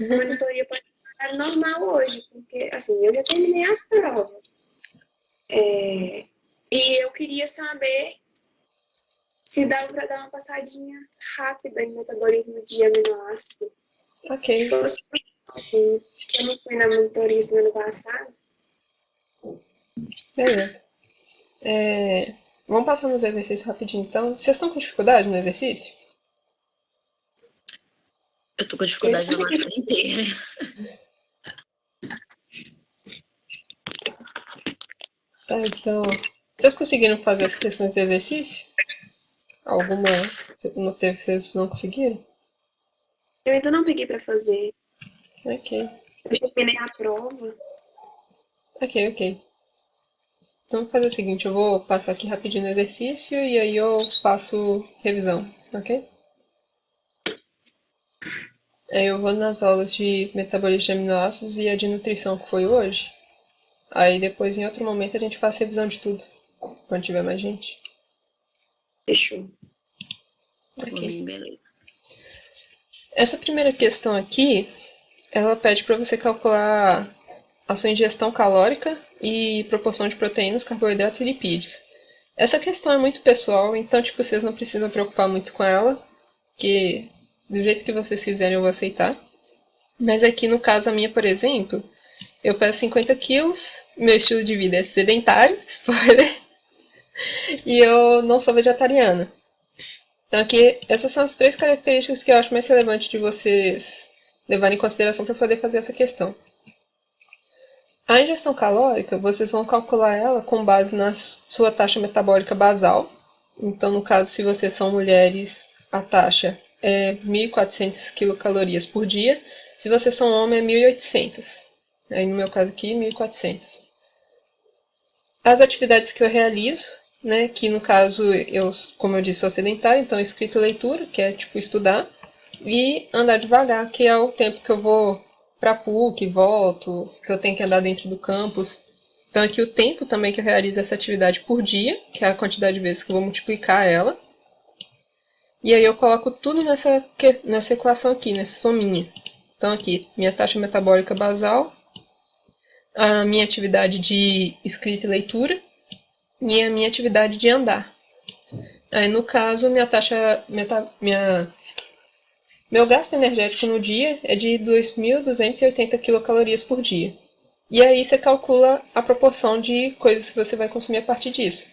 A monitoria pode ser normal hoje, porque, assim, eu já terminei a prova. E eu queria saber se dava para dar uma passadinha rápida em metabolismo de aminoácido. Ok, Que fosse assim, que eu não fui na monitoria semana passada. beleza. Vamos passar nos exercícios rapidinho então. Vocês estão com dificuldade no exercício? Eu tô com Eu, dificuldade na matéria inteira. Tá, então. Vocês conseguiram fazer as questões de exercício? Alguma não teve, vocês não conseguiram? eu ainda não peguei para fazer. Ok, Eu terminei a prova. ok. Então vou fazer o seguinte, eu vou passar aqui rapidinho no exercício e aí eu faço revisão, ok? Aí eu vou nas aulas de metabolismo de aminoácidos e a de nutrição que foi hoje. Aí depois, em outro momento, a gente faz revisão de tudo, quando tiver mais gente. Fechou. Por Ok. mim, beleza. Essa primeira questão aqui, ela pede para você calcular a sua ingestão calórica e proporção de proteínas, carboidratos e lipídios. Essa questão é muito pessoal, então tipo, vocês não precisam preocupar muito com ela, que do jeito que vocês fizerem eu vou aceitar. Mas aqui no caso a minha, por exemplo, eu peso 50 quilos, meu estilo de vida é sedentário, spoiler, e eu não sou vegetariana. Então aqui, essas são as três características que eu acho mais relevante de vocês levarem em consideração para poder fazer essa questão. A ingestão calórica, vocês vão calcular ela com base na sua taxa metabólica basal. Então, no caso, se vocês são mulheres, a taxa é 1.400 quilocalorias por dia. Se vocês são homem, é 1.800. Aí, no meu caso aqui, 1.400. As atividades que eu realizo, né, que no caso, eu, como eu disse, sou sedentário, então escrita e leitura, que é tipo estudar, e andar devagar, que é o tempo que eu vou para a PUC, volto, que eu tenho que andar dentro do campus. Então aqui o tempo também que eu realizo essa atividade por dia, que é a quantidade de vezes que eu vou multiplicar ela. E aí eu coloco tudo nessa equação aqui, nessa sominha. Então aqui, minha taxa metabólica basal, a minha atividade de escrita e leitura e a minha atividade de andar. Aí no caso, meu gasto energético no dia é de 2.280 quilocalorias por dia. E aí você calcula a proporção de coisas que você vai consumir a partir disso.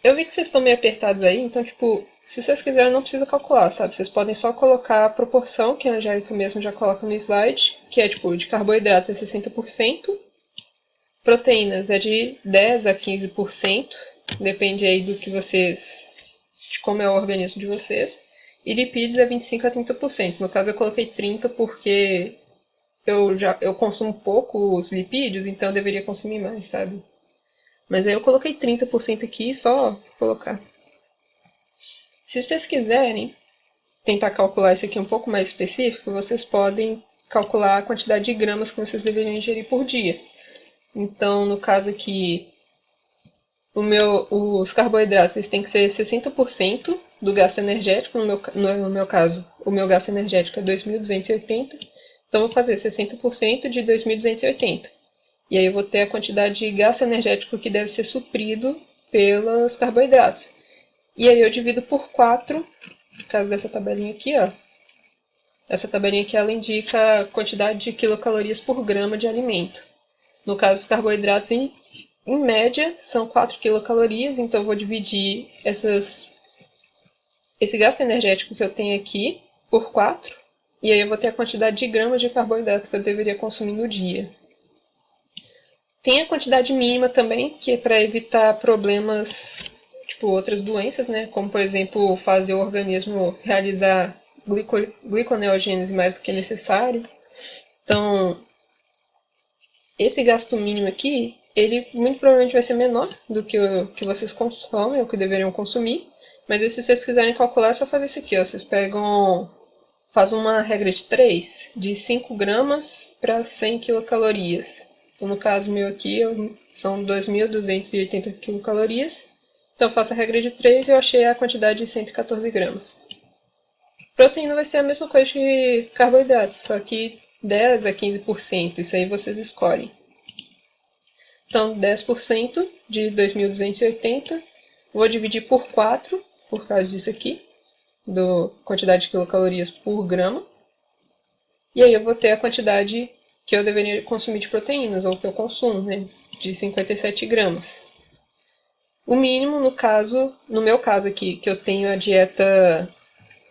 Eu vi que vocês estão meio apertados aí, então, tipo, se vocês quiserem, não precisa calcular, sabe? Vocês podem só colocar a proporção, que a Angélica mesmo já coloca no slide, que é, tipo, de carboidratos é 60%, proteínas é de 10 a 15%, depende aí do que vocês, de como é o organismo de vocês. E lipídios é 25 a 30%. No caso eu coloquei 30 porque eu consumo pouco os lipídios, então eu deveria consumir mais, sabe? Mas aí eu coloquei 30% aqui, só colocar. Se vocês quiserem tentar calcular isso aqui um pouco mais específico, vocês podem calcular a quantidade de gramas que vocês deveriam ingerir por dia. Então, no caso aqui, os carboidratos eles têm que ser 60% do gasto energético. No meu caso, o meu gasto energético é 2.280. Então, eu vou fazer 60% de 2.280. E aí eu vou ter a quantidade de gasto energético que deve ser suprido pelos carboidratos. E aí eu divido por 4, no caso dessa tabelinha aqui, ó. Essa tabelinha aqui ela indica a quantidade de quilocalorias por grama de alimento. No caso, os carboidratos, em média, são 4 quilocalorias, então eu vou dividir esse gasto energético que eu tenho aqui por 4, e aí eu vou ter a quantidade de gramas de carboidrato que eu deveria consumir no dia. Tem a quantidade mínima também, que é para evitar problemas, tipo outras doenças, né? Como, por exemplo, fazer o organismo realizar gliconeogênese mais do que necessário. Então, esse gasto mínimo aqui, ele muito provavelmente vai ser menor do que o que vocês consomem, ou que deveriam consumir. Mas aí, se vocês quiserem calcular, é só fazer isso aqui, ó. Vocês fazem uma regra de 3, de 5 gramas para 100 quilocalorias. Então, no caso meu aqui, são 2.280 quilocalorias. Então, eu faço a regra de 3 e eu achei a quantidade de 114 gramas. Proteína vai ser a mesma coisa de carboidratos, só que 10 a 15%, isso aí vocês escolhem. Então, 10% de 2.280, vou dividir por 4, por causa disso aqui, da quantidade de quilocalorias por grama. E aí eu vou ter a quantidade que eu deveria consumir de proteínas, ou que eu consumo, né, de 57 gramas. O mínimo, no meu caso aqui, que eu tenho a dieta,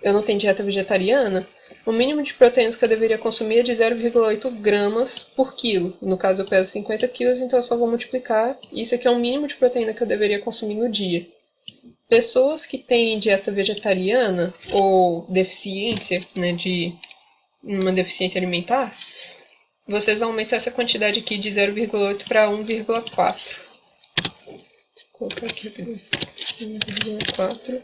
eu não tenho dieta vegetariana, o mínimo de proteínas que eu deveria consumir é de 0,8 gramas por quilo. No caso eu peso 50 quilos, então eu só vou multiplicar. Isso aqui é o mínimo de proteína que eu deveria consumir no dia. Pessoas que têm dieta vegetariana ou deficiência, né, de uma deficiência alimentar, vocês aumentam essa quantidade aqui de 0,8 para 1,4. Vou colocar aqui 1,4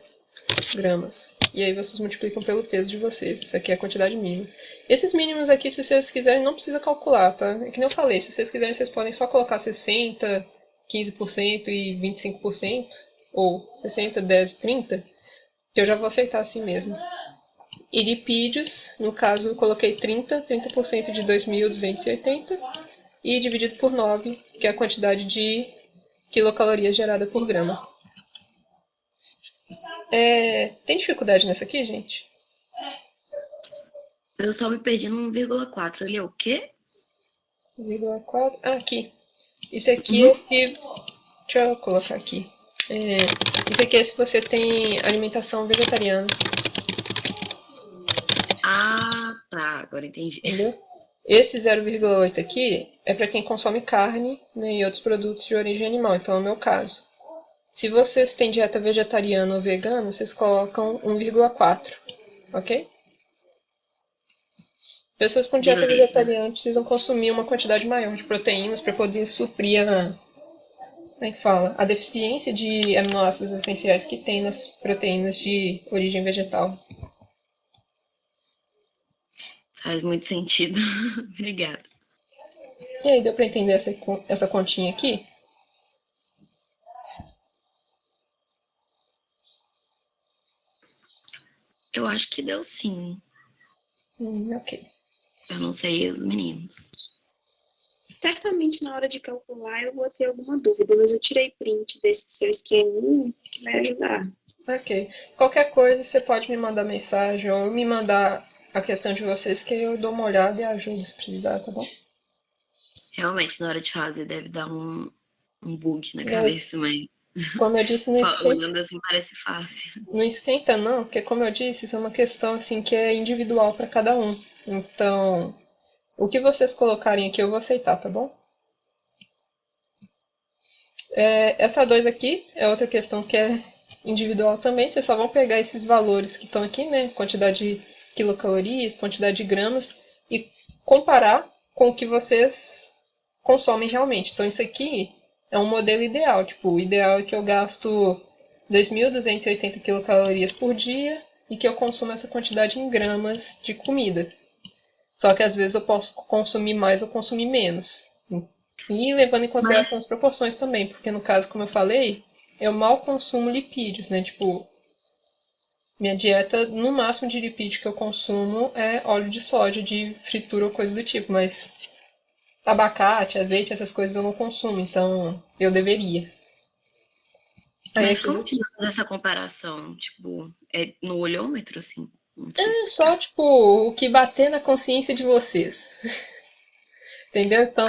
gramas. E aí vocês multiplicam pelo peso de vocês. Isso aqui é a quantidade mínima. Esses mínimos aqui, se vocês quiserem, não precisa calcular, tá? É que nem eu falei, se vocês quiserem, vocês podem só colocar 60, 15% e 25%, ou 60, 10, 30, que eu já vou aceitar assim mesmo. E lipídios, no caso, eu coloquei 30% de 2.280 e dividido por 9, que é a quantidade de quilocalorias gerada por grama. Tem dificuldade nessa aqui, gente? Eu só me perdi no 1,4. Ele é o quê? 1,4. Ah, aqui. Isso aqui é se... Deixa eu colocar aqui. Isso aqui é se você tem alimentação vegetariana. Ah, tá. Agora entendi. Entendeu? Esse 0,8 aqui é para quem consome carne, né, e outros produtos de origem animal. Então é o meu caso. Se vocês têm dieta vegetariana ou vegana, vocês colocam 1,4. Ok? Pessoas com dieta Beleza. vegetariana precisam consumir uma quantidade maior de proteínas para poder suprir como é que fala? A deficiência de aminoácidos essenciais que tem nas proteínas de origem vegetal. Faz muito sentido. Obrigada. E aí, deu para entender essa continha aqui? Eu acho que deu sim. Ok. Eu não sei os meninos. Certamente na hora de calcular eu vou ter alguma dúvida, mas eu tirei print desse seu esqueminha que vai ajudar. Ok. Qualquer coisa, você pode me mandar mensagem ou me mandar a questão de vocês que eu dou uma olhada e ajudo se precisar, tá bom? Realmente, na hora de fazer, deve dar um bug na Mas, cabeça, mas como eu disse, olhando assim parece fácil. não esquenta não, porque como eu disse, isso é uma questão assim que é individual para cada um. Então, o que vocês colocarem aqui eu vou aceitar, tá bom? Essa 2 aqui é outra questão que é individual também. Vocês só vão pegar esses valores que estão aqui, né? Quantidade de quilocalorias, quantidade de gramas, e comparar com o que vocês consomem realmente. Então, isso aqui é um modelo ideal. Tipo, o ideal é que eu gasto 2.280 quilocalorias por dia e que eu consuma essa quantidade em gramas de comida. Só que às vezes eu posso consumir mais ou consumir menos. E levando em consideração as proporções também, porque no caso, como eu falei, eu mal consumo lipídios, né? Tipo, minha dieta, no máximo de lipídio que eu consumo é óleo de soja, de fritura ou coisa do tipo, mas abacate, azeite, essas coisas eu não consumo, então eu deveria. Mas como que faz essa comparação? Tipo, é no olhômetro, assim? Só, tipo, o que bater na consciência de vocês. Entendeu? Então,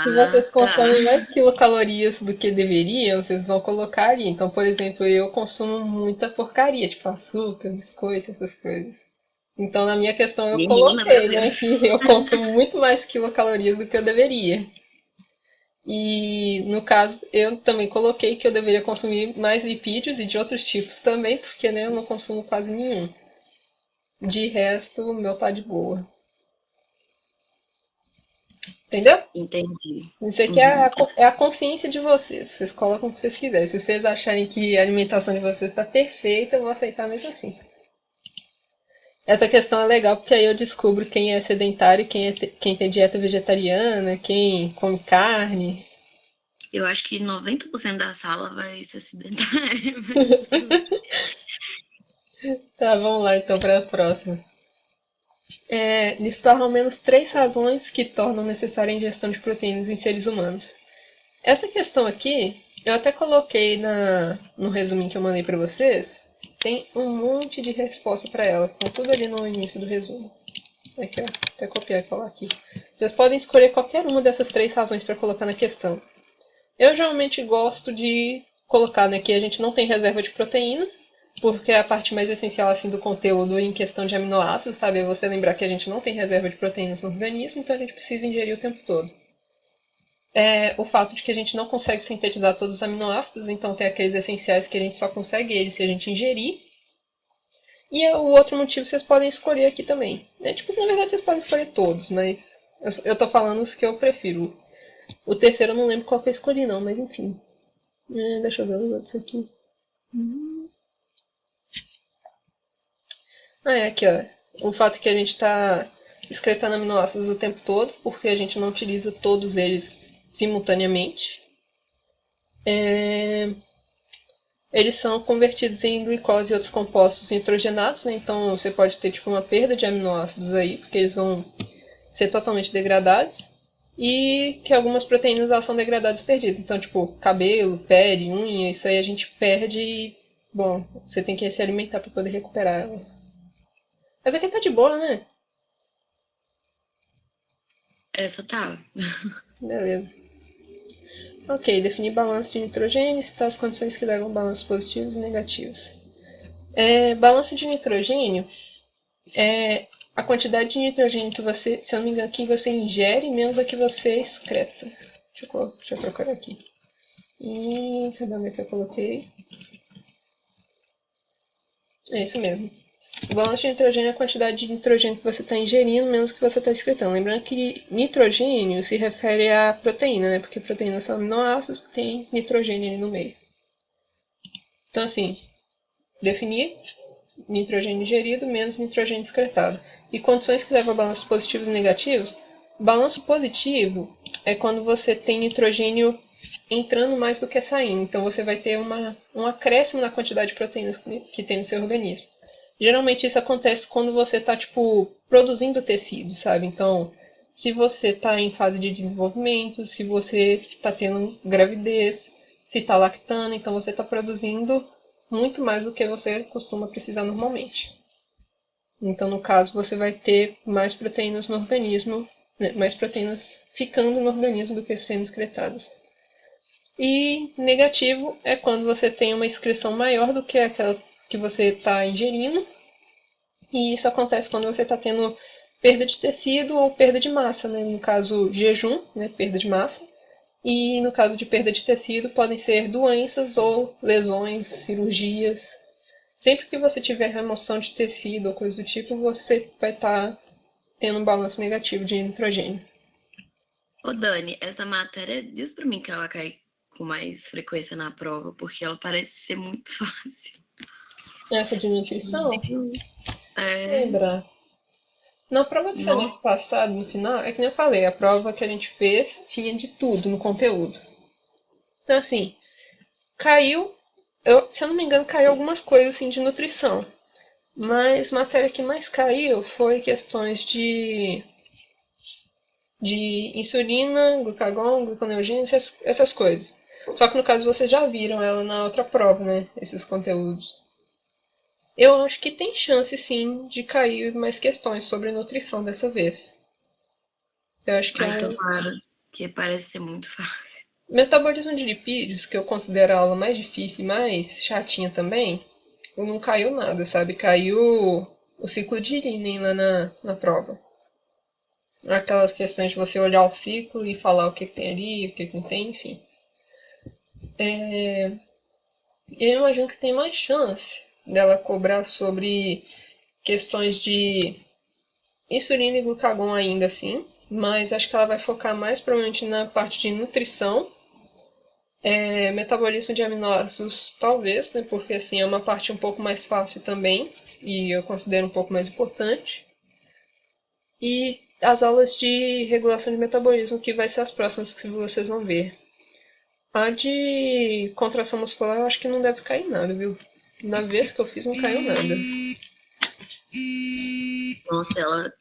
se vocês consomem mais quilocalorias do que deveriam, vocês vão colocar ali. Então, por exemplo, eu consumo muita porcaria, tipo açúcar, biscoito, essas coisas. Então, na minha questão, eu coloquei, né, que eu consumo muito mais quilocalorias do que eu deveria. E, no caso, eu também coloquei que eu deveria consumir mais lipídios e de outros tipos também, porque, né, eu não consumo quase nenhum. De resto, o meu tá de boa. Entendeu? Entendi. Isso aqui é a consciência de vocês. Vocês colocam o que vocês quiserem. Se vocês acharem que a alimentação de vocês está perfeita, eu vou aceitar mesmo assim. Essa questão é legal porque aí eu descubro quem é sedentário, quem tem dieta vegetariana, quem come carne. Eu acho que 90% da sala vai ser sedentária. Tá, vamos lá então para as próximas. Listar ao menos 3 razões que tornam necessária a ingestão de proteínas em seres humanos. Essa questão aqui, eu até coloquei no resuminho que eu mandei para vocês. Tem um monte de resposta para elas, estão tudo ali no início do resumo. Aqui, ó, até copiar e colar aqui. Vocês podem escolher qualquer uma dessas 3 razões para colocar na questão. Eu geralmente gosto de colocar, né, que a gente não tem reserva de proteína, porque é a parte mais essencial assim do conteúdo em questão de aminoácidos, sabe? É você lembrar que a gente não tem reserva de proteínas no organismo, então a gente precisa ingerir o tempo todo. O fato de que a gente não consegue sintetizar todos os aminoácidos, então tem aqueles essenciais que a gente só consegue eles se a gente ingerir. E o outro motivo vocês podem escolher aqui também. Na verdade vocês podem escolher todos, mas eu tô falando os que eu prefiro. O terceiro eu não lembro qual que eu escolhi não, mas enfim. Deixa eu ver os outros aqui. Aqui, ó. O fato que a gente está excretando aminoácidos o tempo todo, porque a gente não utiliza todos eles simultaneamente. Eles são convertidos em glicose e outros compostos nitrogenados, né? Então você pode ter uma perda de aminoácidos aí, porque eles vão ser totalmente degradados. E que algumas proteínas elas são degradadas e perdidas. Então, cabelo, pele, unha, isso aí a gente perde e, bom, você tem que se alimentar para poder recuperar elas. Mas aqui tá de boa, né? Essa tá. Beleza. Ok, definir balanço de nitrogênio e citar as condições que levam a balanços positivos e negativos. Balanço de nitrogênio é a quantidade de nitrogênio que você, se eu não me engano, que você ingere menos a que você excreta. Deixa eu procurar aqui. Cadê onde é que eu coloquei? É isso mesmo. O balanço de nitrogênio é a quantidade de nitrogênio que você está ingerindo menos que você está excretando. Lembrando que nitrogênio se refere à proteína, né? Porque proteínas são aminoácidos que tem nitrogênio ali no meio. Então, assim, definir nitrogênio ingerido menos nitrogênio excretado. E condições que levam a balanços positivos e negativos. Balanço positivo é quando você tem nitrogênio entrando mais do que saindo. Então, você vai ter um acréscimo na quantidade de proteínas que tem no seu organismo. Geralmente isso acontece quando você está, produzindo tecido, sabe? Então, se você está em fase de desenvolvimento, se você está tendo gravidez, se está lactando, então você está produzindo muito mais do que você costuma precisar normalmente. Então, no caso, você vai ter mais proteínas no organismo, né? Mais proteínas ficando no organismo do que sendo excretadas. E negativo é quando você tem uma excreção maior do que aquela que você está ingerindo, e isso acontece quando você está tendo perda de tecido ou perda de massa, né? No caso, jejum, né? Perda de massa, e no caso de perda de tecido, podem ser doenças ou lesões, cirurgias. Sempre que você tiver remoção de tecido ou coisa do tipo, você vai estar tendo um balanço negativo de nitrogênio. Ô, Dani, essa matéria, diz pra mim que ela cai com mais frequência na prova, porque ela parece ser muito fácil. Essa de nutrição? Lembrar. Na prova do semestre passado, no final, é que nem eu falei, a prova que a gente fez tinha de tudo no conteúdo. Então, assim, caiu, se eu não me engano, caiu algumas coisas assim de nutrição. Mas matéria que mais caiu foi questões de insulina, glucagon, gluconeogênese, essas coisas. Só que no caso vocês já viram ela na outra prova, né? Esses conteúdos. Eu acho que tem chance sim de cair mais questões sobre nutrição dessa vez. Eu acho que tomara, que parece ser muito fácil. Metabolismo de lipídios, que eu considero a aula mais difícil e mais chatinha também, não caiu nada, sabe? Caiu o ciclo de Linen lá na prova. Aquelas questões de você olhar o ciclo e falar o que tem ali, o que não tem, enfim. Eu imagino que tem mais chance dela cobrar sobre questões de insulina e glucagon ainda assim, mas acho que ela vai focar mais provavelmente na parte de nutrição, metabolismo de aminoácidos talvez, né, porque assim é uma parte um pouco mais fácil também, e eu considero um pouco mais importante. E as aulas de regulação de metabolismo, que vai ser as próximas que vocês vão ver. A de contração muscular eu acho que não deve cair nada, viu? Na vez que eu fiz, não caiu nada. Nossa, ela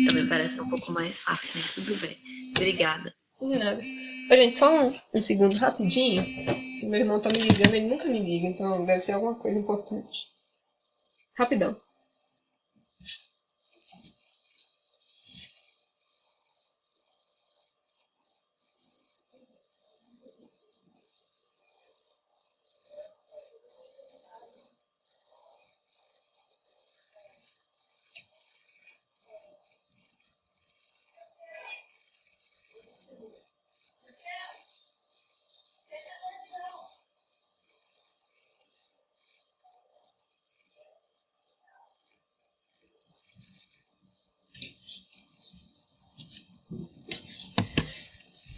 também parece um pouco mais fácil, mas tudo bem. Obrigada. Nada. Ô, gente, só um segundo rapidinho. Meu irmão tá me ligando, ele nunca me liga, então deve ser alguma coisa importante. Rapidão.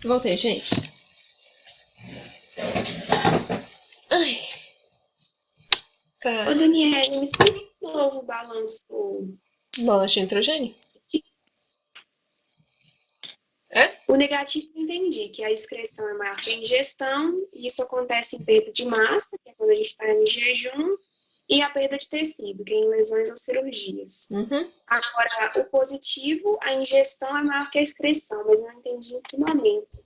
Voltei, gente. Ai. Tá. Ô, Daniela, me explica de novo o balanço. Balanço de nitrogênio? É? O negativo eu entendi, que a excreção é maior que a ingestão, e isso acontece em perda de massa, que é quando a gente está em jejum, e a perda de tecido, que é em lesões ou cirurgias. Uhum. Agora, o positivo, a ingestão é maior que a excreção, mas eu não entendi em que momento.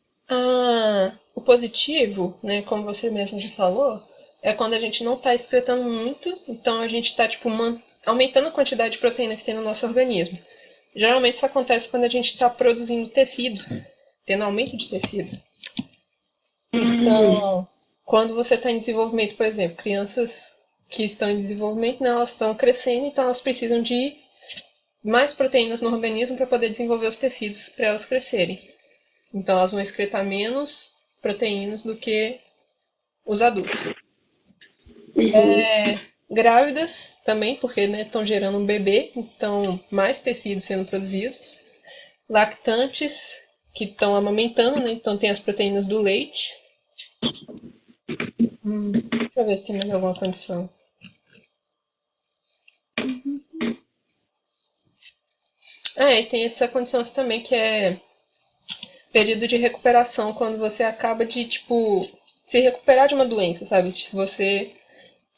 O positivo, né, como você mesmo já falou, é quando a gente não está excretando muito, então a gente está tipo, aumentando a quantidade de proteína que tem no nosso organismo. Geralmente isso acontece quando a gente está produzindo tecido, tendo aumento de tecido. Então, quando você está em desenvolvimento, por exemplo, crianças que estão em desenvolvimento, né, elas estão crescendo, então elas precisam de mais proteínas no organismo para poder desenvolver os tecidos para elas crescerem. Então elas vão excretar menos proteínas do que os adultos. Grávidas também, porque estão gerando um bebê, então mais tecidos sendo produzidos. Lactantes, que estão amamentando, né, então tem as proteínas do leite. Deixa eu ver se tem mais alguma condição. E tem essa condição aqui também, que é período de recuperação, quando você acaba de, tipo, se recuperar de uma doença, sabe? Se você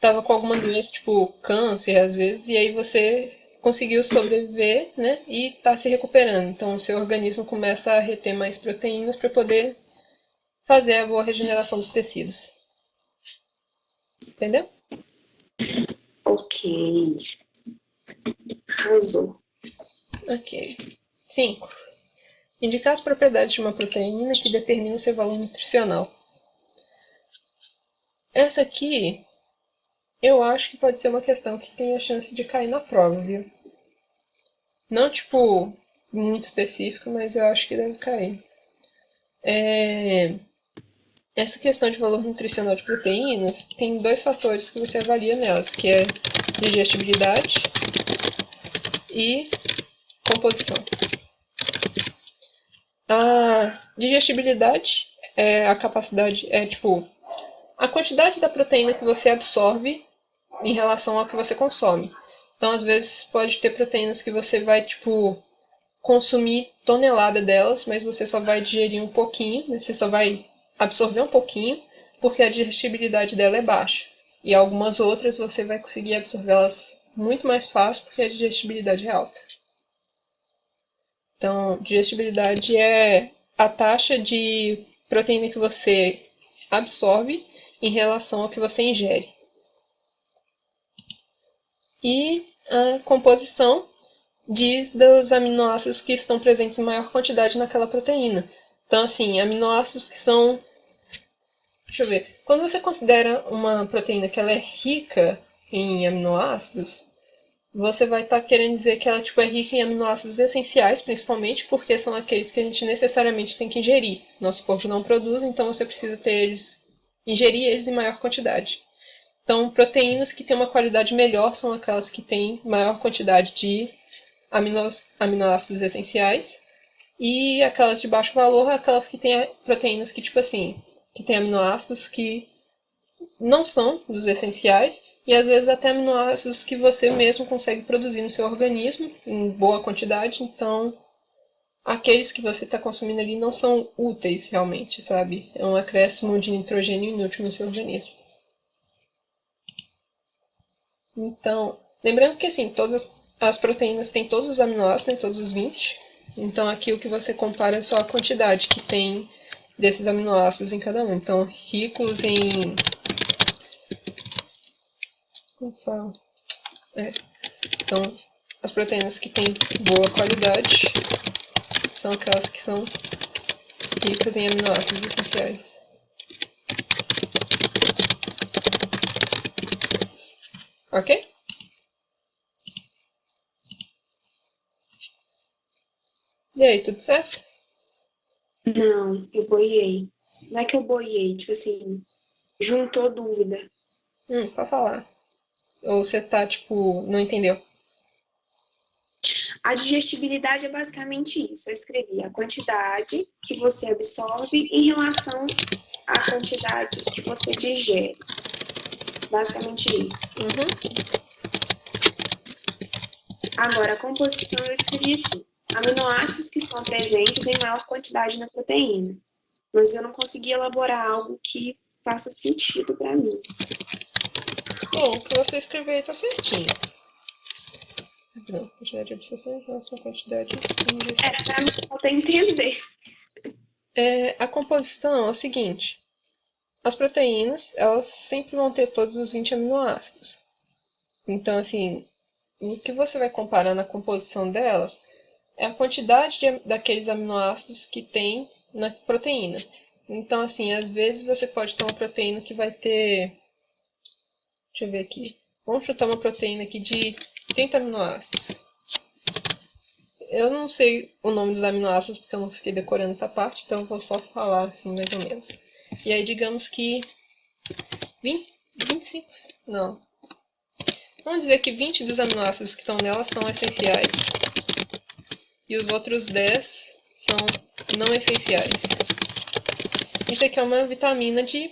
tava com alguma doença, tipo câncer, às vezes, e aí você conseguiu sobreviver, né? E tá se recuperando. Então, o seu organismo começa a reter mais proteínas para poder fazer a boa regeneração dos tecidos. Entendeu? Ok. Arrasou. Ok. 5. Indicar as propriedades de uma proteína que determina o seu valor nutricional. Essa aqui, eu acho que pode ser uma questão que tem a chance de cair na prova, viu? Não, tipo, muito específica, mas eu acho que deve cair. Essa questão de valor nutricional de proteínas tem 2 fatores que você avalia nelas, que é digestibilidade e composição. A digestibilidade é a capacidade, a quantidade da proteína que você absorve em relação ao que você consome. Então, às vezes, pode ter proteínas que você vai, consumir tonelada delas, mas você só vai digerir um pouquinho, né? Você só vai absorver um pouquinho, porque a digestibilidade dela é baixa. E algumas outras você vai conseguir absorvê-las muito mais fácil, porque a digestibilidade é alta. Então, digestibilidade é a taxa de proteína que você absorve em relação ao que você ingere. E a composição diz dos aminoácidos que estão presentes em maior quantidade naquela proteína. Então, assim, aminoácidos que são... Deixa eu ver. Quando você considera uma proteína que ela é rica em aminoácidos, você vai estar querendo dizer que ela é rica em aminoácidos essenciais, principalmente porque são aqueles que a gente necessariamente tem que ingerir. Nosso corpo não produz, então você precisa ingerir eles em maior quantidade. Então, proteínas que têm uma qualidade melhor são aquelas que têm maior quantidade de aminoácidos essenciais, e aquelas de baixo valor, aquelas que têm proteínas que, que têm aminoácidos que não são dos essenciais, e às vezes até aminoácidos que você mesmo consegue produzir no seu organismo em boa quantidade, então aqueles que você está consumindo ali não são úteis realmente, sabe? É um acréscimo de nitrogênio inútil no seu organismo. Então, lembrando que assim, todas as proteínas têm todos os aminoácidos, né, todos os 20. Então aqui o que você compara é só a quantidade que tem desses aminoácidos em cada um. Então, ricos em... Como fala? Então, as proteínas que têm boa qualidade são aquelas que são ricas em aminoácidos essenciais. Ok? E aí, tudo certo? Não, eu boiei. Não é que eu boiei, tipo assim, juntou dúvida. Pode falar. Ou você tá, tipo, não entendeu? A digestibilidade é basicamente isso. Eu escrevi a quantidade que você absorve em relação à quantidade que você digere. Basicamente isso. Agora, a composição eu escrevi assim: aminoácidos que estão presentes em maior quantidade na proteína. Mas eu não consegui elaborar algo que faça sentido para mim. Bom, o que você escreveu aí tá certinho. Não, quantidade de absorção em relação à quantidade de ingestão. Para mim, falta entender. A composição é o seguinte. As proteínas, elas sempre vão ter todos os 20 aminoácidos. Então, assim, o que você vai comparar na composição delas é a quantidade daqueles aminoácidos que tem na proteína. Então, assim, às vezes você pode ter uma proteína que vai ter... Deixa eu ver aqui. Vamos chutar uma proteína aqui de 30 aminoácidos. Eu não sei o nome dos aminoácidos porque eu não fiquei decorando essa parte, então eu vou só falar assim mais ou menos. E aí digamos que 25, não. Vamos dizer que 20 dos aminoácidos que estão nela são essenciais e os outros 10 são não essenciais. Isso aqui é uma vitamina de...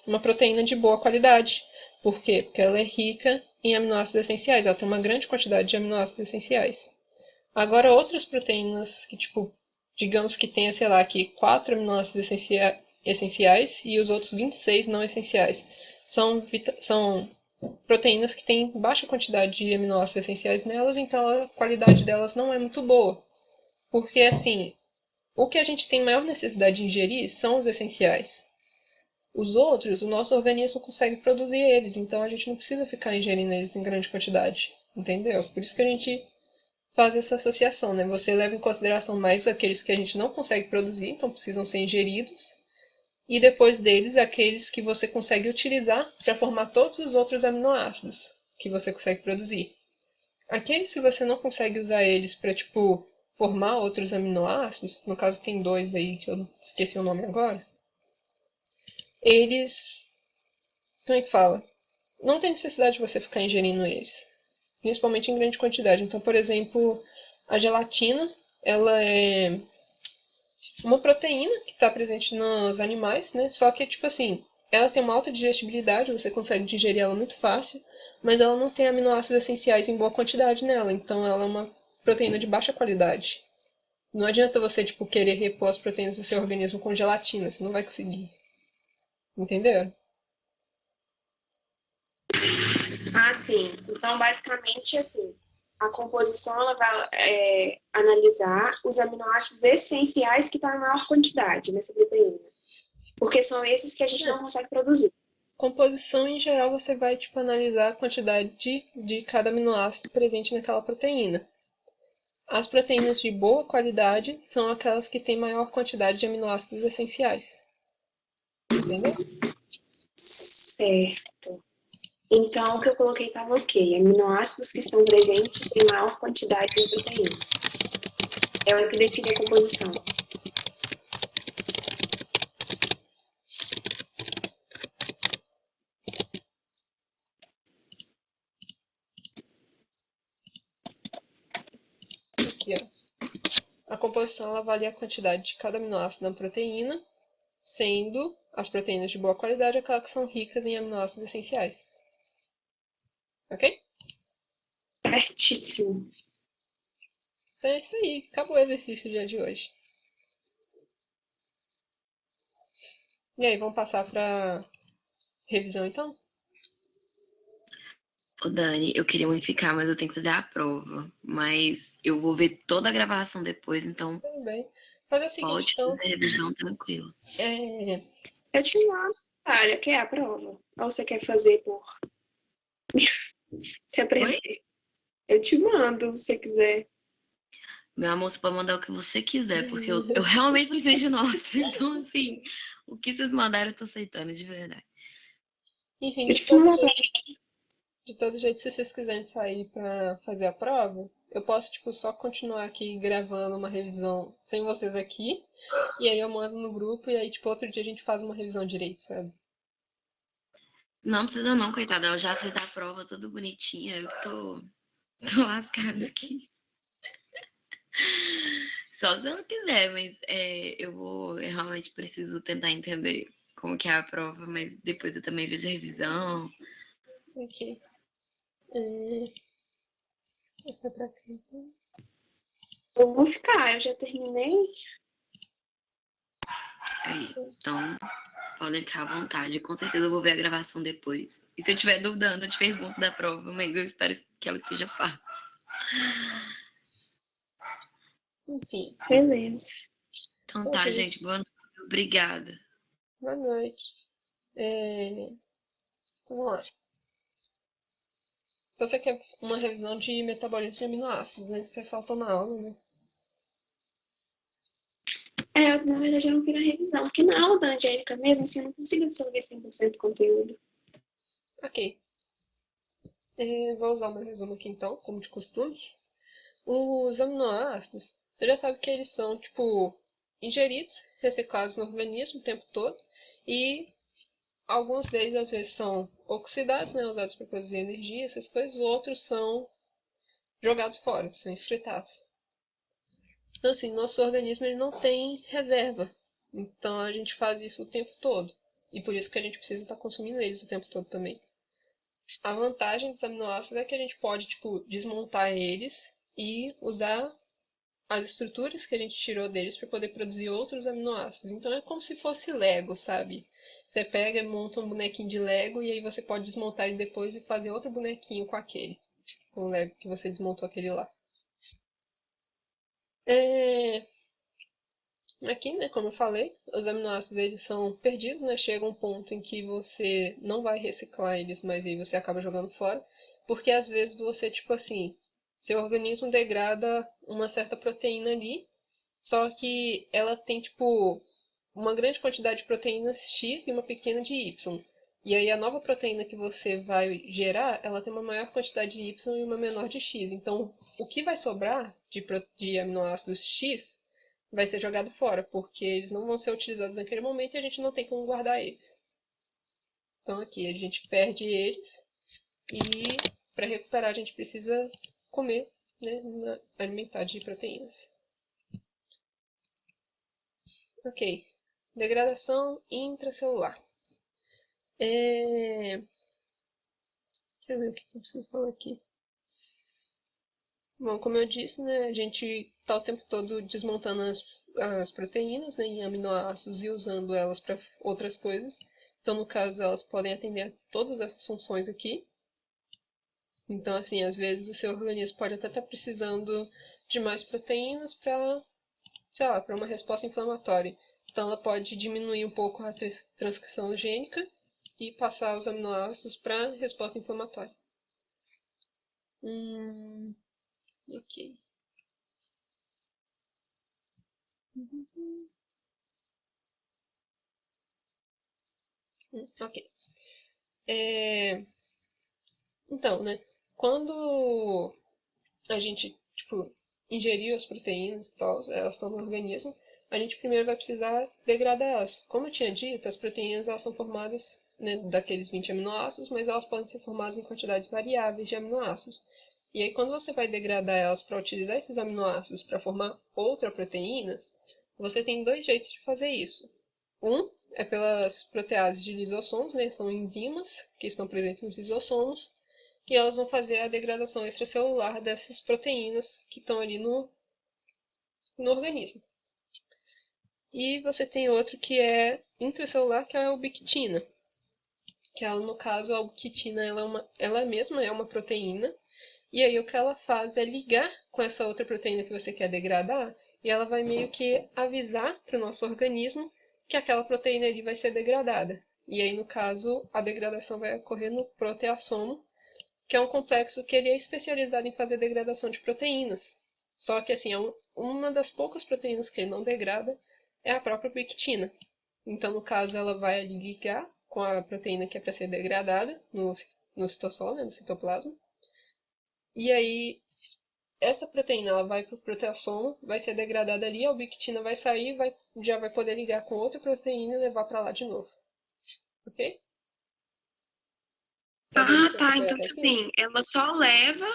uma proteína de boa qualidade. Por quê? Porque ela é rica em aminoácidos essenciais, ela tem uma grande quantidade de aminoácidos essenciais. Agora, outras proteínas que, tipo, digamos que tenha, sei lá, aqui 4 aminoácidos essenciais e os outros 26 não essenciais. São proteínas que têm baixa quantidade de aminoácidos essenciais nelas, então a qualidade delas não é muito boa. Porque, assim, o que a gente tem maior necessidade de ingerir são os essenciais. Os outros, o nosso organismo consegue produzir eles, então a gente não precisa ficar ingerindo eles em grande quantidade, entendeu? Por isso que a gente faz essa associação, né? Você leva em consideração mais aqueles que a gente não consegue produzir, então precisam ser ingeridos, e depois deles aqueles que você consegue utilizar para formar todos os outros aminoácidos que você consegue produzir. Aqueles que você não consegue usar eles para, tipo, formar outros aminoácidos, no caso tem 2 aí que eu esqueci o nome agora, eles, como é que fala? Não tem necessidade de você ficar ingerindo eles, principalmente em grande quantidade. Então, por exemplo, a gelatina, ela é uma proteína que está presente nos animais, né? Só que, tipo assim, ela tem uma alta digestibilidade, você consegue digerir ela muito fácil, mas ela não tem aminoácidos essenciais em boa quantidade nela, então ela é uma proteína de baixa qualidade. Não adianta você, tipo, querer repor as proteínas do seu organismo com gelatina, você não vai conseguir. Entenderam? Ah, sim. Então, basicamente, assim, a composição ela vai analisar os aminoácidos essenciais que estão em maior quantidade nessa proteína. Porque são esses que a gente não consegue produzir. Composição, em geral, você vai, tipo, analisar a quantidade de cada aminoácido presente naquela proteína. As proteínas de boa qualidade são aquelas que têm maior quantidade de aminoácidos essenciais. Entendeu? Certo. Então, o que eu coloquei estava ok. Aminoácidos que estão presentes em maior quantidade na proteína. É o que define a composição. Aqui, ó. A composição ela avalia a quantidade de cada aminoácido na proteína, sendo as proteínas de boa qualidade aquelas que são ricas em aminoácidos essenciais. Ok? Certíssimo. Então é isso aí. Acabou o exercício do dia de hoje. E aí, vamos passar para revisão então? Ô, Dani, eu queria unificar, mas eu tenho que fazer a prova. Mas eu vou ver toda a gravação depois, então Tudo bem. Faz o seguinte, pode então. fazer a revisão tranquilo. É... Eu te mando, Natália, que é a prova. Ou você quer fazer por se Oi? aprender? Eu te mando, se você quiser. Meu amor, você pode mandar o que você quiser, porque eu realmente preciso de notas. Então, assim, o que vocês mandaram eu tô aceitando, de verdade. Enfim, Eu te mando a prova. de todo jeito, se vocês quiserem sair pra fazer a prova, eu posso, tipo, só continuar aqui gravando uma revisão sem vocês aqui. E aí eu mando no grupo e aí, tipo, outro dia a gente faz uma revisão direito, sabe? Não precisa não, coitada. Ela já fez a prova toda bonitinha. Eu tô lascada aqui. Só se ela quiser, mas eu realmente preciso tentar entender como que é a prova, mas depois eu também vejo a revisão. Ok. Essa é pra cá, então. Eu vou ficar, eu já terminei. Aí, então, podem ficar à vontade. Com certeza eu vou ver a gravação depois. E se eu tiver duvidando, eu te pergunto da prova, mas eu espero que ela esteja fácil. Enfim. Beleza. Então Então, tá, assim, gente. Boa noite. Obrigada. boa noite. Então, vamos lá. Então você quer uma revisão de metabolismo de aminoácidos, né? Que você faltou na aula, né? Na verdade, eu não vi na revisão, porque na aula da Angélica mesmo, assim, eu não consigo absorver 100% do conteúdo. Ok. Vou usar o meu resumo aqui então, como de costume. Os aminoácidos, você já sabe que eles são, tipo, ingeridos, reciclados no organismo o tempo todo. E alguns deles, às vezes, são oxidados, né? Usados para produzir energia, essas coisas. Outros são jogados fora, são excretados. Então, assim, nosso organismo ele não tem reserva. Então, a gente faz isso o tempo todo. E por isso que a gente precisa estar consumindo eles o tempo todo também. A vantagem dos aminoácidos é que a gente pode, tipo, desmontar eles e usar as estruturas que a gente tirou deles para poder produzir outros aminoácidos. Então, é como se fosse Lego, sabe? Você pega e monta um bonequinho de Lego e aí você pode desmontar ele depois e fazer outro bonequinho com aquele. Com o Lego que você desmontou aquele lá. Aqui, né, como eu falei, os aminoácidos eles são perdidos, né? Chega um ponto em que você não vai reciclar eles, mas aí você acaba jogando fora, porque às vezes você, tipo assim, seu organismo degrada uma certa proteína ali, só que ela tem, tipo, uma grande quantidade de proteínas X e uma pequena de Y. E aí a nova proteína que você vai gerar, ela tem uma maior quantidade de Y e uma menor de X. Então, o que vai sobrar de aminoácidos X vai ser jogado fora, porque eles não vão ser utilizados naquele momento e a gente não tem como guardar eles. Então aqui a gente perde eles e para recuperar a gente precisa comer, né, alimentar de proteínas. Ok, degradação intracelular. Deixa eu ver o que eu preciso falar aqui. Bom, como eu disse, né, a gente está o tempo todo desmontando as proteínas, né, em aminoácidos e usando elas para outras coisas. Então, no caso, elas podem atender a todas essas funções aqui. Então, assim, às vezes o seu organismo pode até estar precisando de mais proteínas para, sei lá, para uma resposta inflamatória. Então, ela pode diminuir um pouco a transcrição gênica e passar os aminoácidos para resposta inflamatória. Ok. Ok. Então, né? Quando a gente, tipo, ingeriu as proteínas e tal, elas estão no organismo, a gente primeiro vai precisar degradar elas. Como eu tinha dito, as proteínas elas são formadas, né, daqueles 20 aminoácidos, mas elas podem ser formadas em quantidades variáveis de aminoácidos. E aí, quando você vai degradar elas para utilizar esses aminoácidos para formar outras proteínas, você tem dois jeitos de fazer isso. Um é pelas proteases de lisossomos, né? São enzimas que estão presentes nos lisossomos, e elas vão fazer a degradação extracelular dessas proteínas que estão ali no organismo. E você tem outro que é intracelular, que é a ubiquitina. que ela, no caso, a ubiquitina, ela mesma é uma proteína, e aí o que ela faz é ligar com essa outra proteína que você quer degradar, e ela vai meio que avisar para o nosso organismo que aquela proteína ali vai ser degradada. E aí, no caso, a degradação vai ocorrer no proteassomo, que é um complexo que ele é especializado em fazer degradação de proteínas. Só que, assim, uma das poucas proteínas que ele não degrada é a própria ubiquitina. Então, no caso, ela vai ali ligar com a proteína que é para ser degradada no citosol, né, no citoplasma. E aí, essa proteína ela vai para o proteassomo, vai ser degradada ali, a ubiquitina vai sair, já vai poder ligar com outra proteína e levar para lá de novo. Ok? Tá dando Ah, para tá. acompanhar Então, até tipo aqui? assim, ela só leva,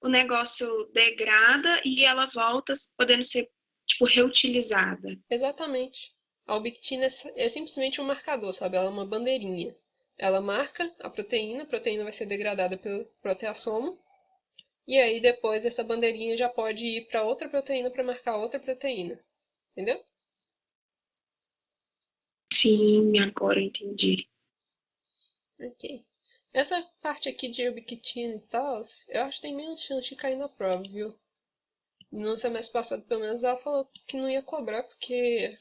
o negócio degrada e ela volta podendo ser, tipo, reutilizada. Exatamente. A ubiquitina é simplesmente um marcador, sabe? Ela é uma bandeirinha. Ela marca a proteína vai ser degradada pelo proteassomo, e aí depois essa bandeirinha já pode ir para outra proteína para marcar outra proteína. Entendeu? Sim, agora eu entendi. Ok. Essa parte aqui de ubiquitina e tal, eu acho que tem menos chance de cair na prova, viu? No semestre passado, pelo menos, ela falou que não ia cobrar, porque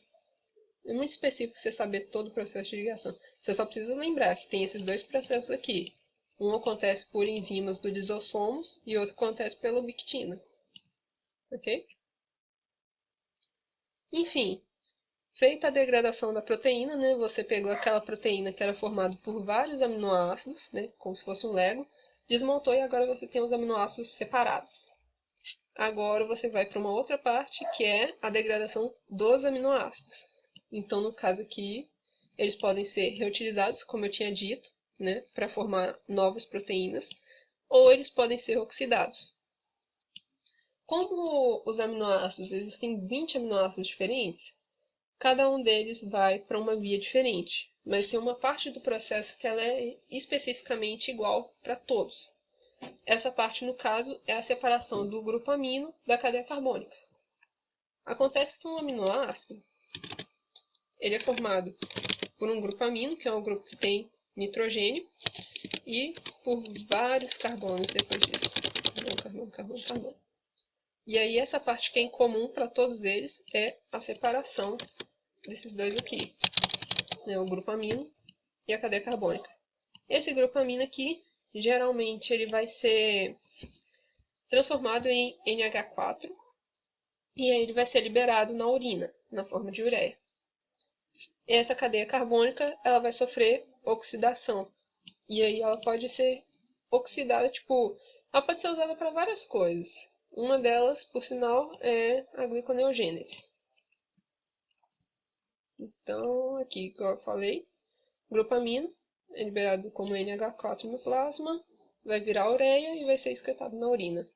é muito específico você saber todo o processo de ligação. Você só precisa lembrar que tem esses dois processos aqui. Um acontece por enzimas do lisossomos e outro acontece pela ubiquitina. Ok? Enfim, feita a degradação da proteína, né, você pegou aquela proteína que era formada por vários aminoácidos, né, como se fosse um Lego, desmontou e agora você tem os aminoácidos separados. Agora você vai para uma outra parte que é a degradação dos aminoácidos. Então, no caso aqui, eles podem ser reutilizados, como eu tinha dito, né, para formar novas proteínas, ou eles podem ser oxidados. Como os aminoácidos, existem 20 aminoácidos diferentes, cada um deles vai para uma via diferente, mas tem uma parte do processo que ela é especificamente igual para todos. Essa parte, no caso, é a separação do grupo amino da cadeia carbônica. Acontece que um aminoácido ele é formado por um grupo amino, que é um grupo que tem nitrogênio, e por vários carbonos depois disso. Carbono, carbono, carbono. E aí essa parte que é em comum para todos eles é a separação desses dois aqui, né, o grupo amino e a cadeia carbônica. Esse grupo amino aqui, geralmente ele vai ser transformado em NH4 e aí ele vai ser liberado na urina, na forma de ureia. E essa cadeia carbônica ela vai sofrer oxidação. E aí ela pode ser oxidada, tipo, ela pode ser usada para várias coisas. Uma delas, por sinal, é a gliconeogênese. Então, aqui, como eu falei, grupamina é liberado como NH4 no plasma, vai virar ureia e vai ser excretado na urina.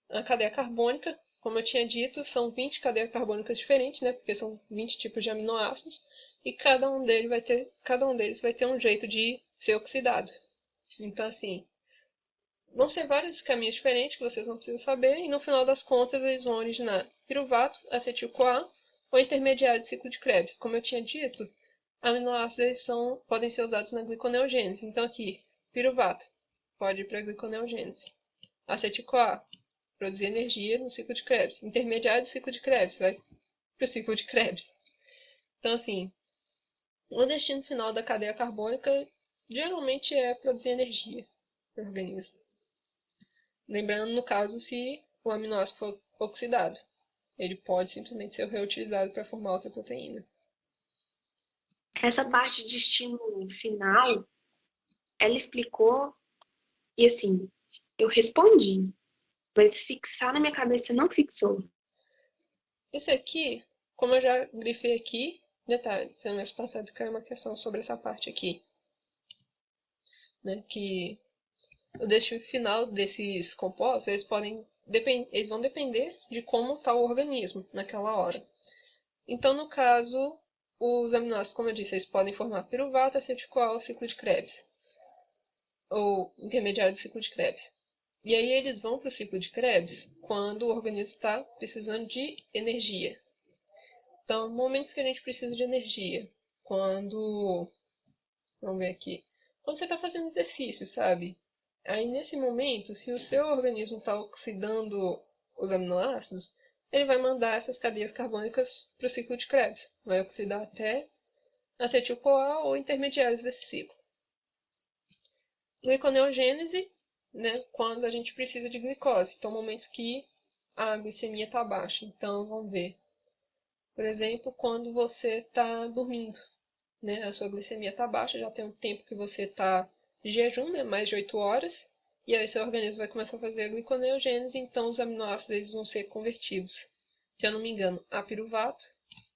A cadeia carbônica, como eu tinha dito, são 20 cadeias carbônicas diferentes, né? Porque são 20 tipos de aminoácidos, e cada um deles vai ter um jeito de ser oxidado. Então, assim, vão ser vários caminhos diferentes que vocês vão precisar saber, e no final das contas eles vão originar piruvato, acetil-CoA ou intermediário de ciclo de Krebs. Como eu tinha dito, aminoácidos podem ser usados na gliconeogênese. Então, aqui, piruvato pode ir para a gliconeogênese. Acetil-CoA, produzir energia no ciclo de Krebs. Intermediário do ciclo de Krebs, vai para o ciclo de Krebs. Então, assim, o destino final da cadeia carbônica geralmente é produzir energia no organismo. Lembrando, no caso, se o aminoácido for oxidado, ele pode simplesmente ser reutilizado para formar outra proteína. Essa parte de estímulo final, ela explicou e assim, eu respondi, mas fixar na minha cabeça não fixou. Esse aqui, como eu já grifei aqui, detalhe, semestre passado caiu uma questão sobre essa parte aqui, né, que o destino final desses compostos, eles vão depender de como está o organismo naquela hora. Então, no caso, os aminoácidos, como eu disse, eles podem formar piruvato, acetil-CoA, ciclo de Krebs, ou intermediário do ciclo de Krebs. E aí eles vão para o ciclo de Krebs quando o organismo está precisando de energia. Então, momentos que a gente precisa de energia, quando Vamos ver aqui. Quando você está fazendo exercício, sabe? Aí nesse momento, se o seu organismo está oxidando os aminoácidos, ele vai mandar essas cadeias carbônicas para o ciclo de Krebs. Vai oxidar até acetil-CoA ou intermediários desse ciclo. Gliconeogênese, né, quando a gente precisa de glicose. Então, momentos que a glicemia está baixa. Então, vamos ver. Por exemplo, quando você está dormindo, né, a sua glicemia está baixa, já tem um tempo que você está de jejum, né, mais de 8 horas, e aí seu organismo vai começar a fazer a gliconeogênese, então os aminoácidos eles vão ser convertidos, se eu não me engano, a piruvato,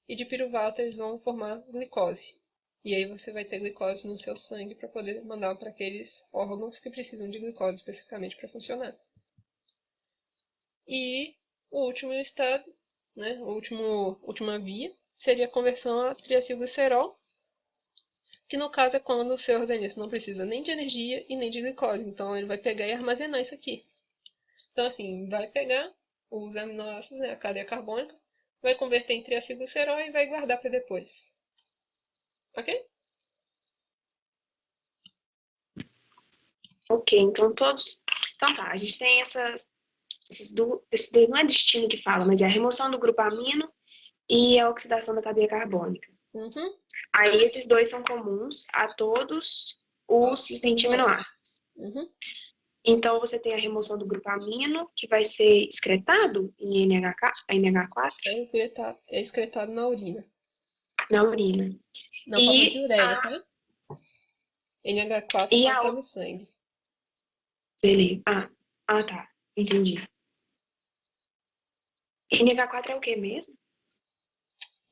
e de piruvato eles vão formar glicose. E aí você vai ter glicose no seu sangue para poder mandar para aqueles órgãos que precisam de glicose especificamente para funcionar. E o último estado, né, última via, seria a conversão a triacilglicerol, que no caso é quando o seu organismo não precisa nem de energia e nem de glicose. Então ele vai pegar e armazenar isso aqui. Então assim, vai pegar os aminoácidos, né, a cadeia carbônica, vai converter em triacilglicerol e vai guardar para depois. Ok? Ok, então todos. Então tá, a gente tem esse daí não é destino que fala, mas é a remoção do grupo amino e a oxidação da cadeia carbônica. Uhum. Aí esses dois são comuns a todos os 20 aminoácidos. Uhum. Então você tem a remoção do grupo amino, que vai ser excretado em NH4. É excretado na urina. Na urina. Na forma de ureia, tá? NH4 pode estar no sangue. Beleza. Tá. Entendi. NH4 é o que mesmo?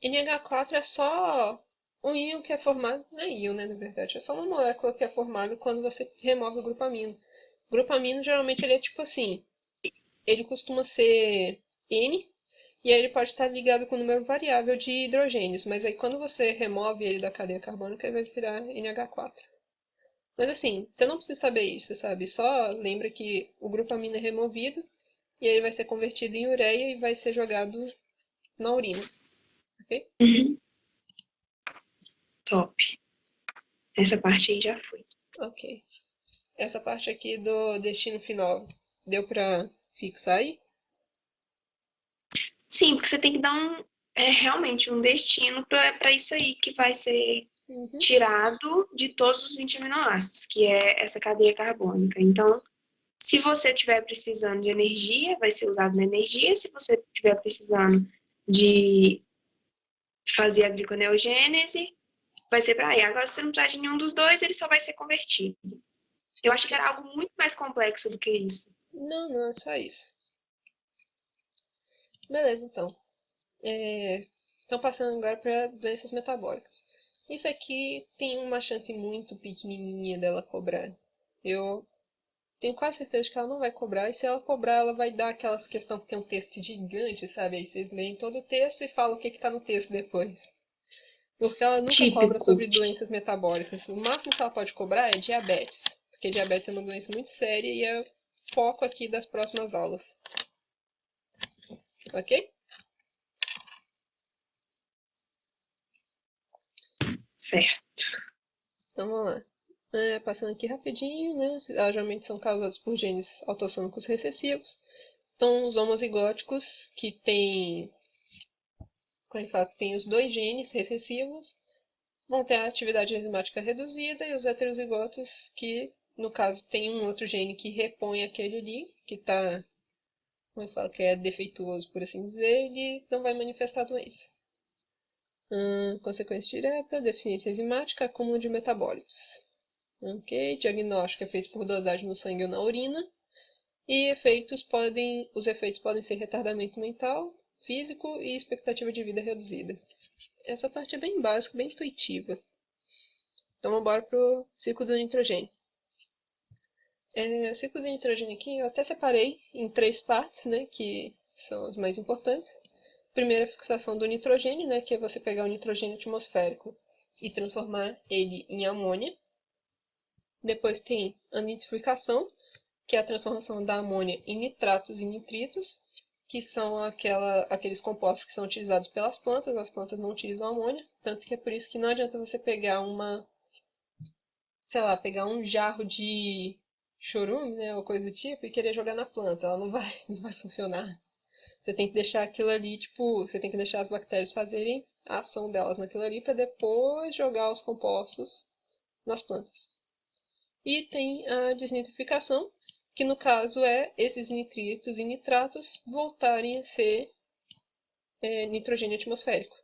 NH4 é só um íon que é formado, não é íon, né, na verdade, é só uma molécula que é formada quando você remove o grupo amino. O grupo amino, geralmente, ele é tipo assim, ele costuma ser N, e aí ele pode estar ligado com um número variável de hidrogênios, mas aí quando você remove ele da cadeia carbônica, ele vai virar NH4. Mas assim, você não precisa saber isso, sabe? Só lembra que o grupo amino é removido, e aí ele vai ser convertido em ureia e vai ser jogado na urina. Ok? Uhum. Top. Essa parte aí já foi. Ok. Essa parte aqui do destino final, deu pra fixar aí? Sim, porque você tem que dar realmente um destino para isso aí que vai ser tirado de todos os 20 aminoácidos, que é essa cadeia carbônica. Então, se você estiver precisando de energia, vai ser usado na energia. Se você estiver precisando de fazer a gliconeogênese, vai ser para aí. Agora, se você não precisar de nenhum dos dois, ele só vai ser convertido. Eu acho que era algo muito mais complexo do que isso. Não, é só isso. Beleza, então. Então, passando agora para doenças metabólicas. Isso aqui tem uma chance muito pequenininha dela cobrar. Eu tenho quase certeza de que ela não vai cobrar, e se ela cobrar, ela vai dar aquelas questões que tem um texto gigante, sabe? Aí vocês leem todo o texto e falam o que tá no texto depois. Porque ela nunca cobra sobre doenças metabólicas. O máximo que ela pode cobrar é diabetes. Porque diabetes é uma doença muito séria e é foco aqui das próximas aulas. Ok? Certo. Então vamos lá. Passando aqui rapidinho, né? Elas geralmente são causadas por genes autossômicos recessivos. Então, os homozigóticos que têm, tem os dois genes recessivos vão ter a atividade enzimática reduzida, e os heterozigotos que, no caso, tem um outro gene que repõe aquele ali, que tá, que é defeituoso, por assim dizer, ele não vai manifestar a doença. Consequência direta, deficiência enzimática, acúmulo de metabólitos. Ok, diagnóstico é feito por dosagem no sangue ou na urina. E os efeitos podem ser retardamento mental, físico e expectativa de vida reduzida. Essa parte é bem básica, bem intuitiva. Então vamos embora para o ciclo do nitrogênio. O ciclo do nitrogênio aqui eu até separei em 3 partes, né, que são as mais importantes. Primeiro, a fixação do nitrogênio, né, que é você pegar o nitrogênio atmosférico e transformar ele em amônia. Depois tem a nitrificação, que é a transformação da amônia em nitratos e nitritos, que são aqueles compostos que são utilizados pelas plantas. As plantas não utilizam amônia, tanto que é por isso que não adianta você pegar uma sei lá, pegar um jarro de chorume, né, ou coisa do tipo, e querer jogar na planta. Ela não vai, não vai funcionar. Você tem que deixar aquilo ali, tipo, você tem que deixar as bactérias fazerem a ação delas naquilo ali para depois jogar os compostos nas plantas. E tem a desnitrificação, que no caso é esses nitritos e nitratos voltarem a ser nitrogênio atmosférico.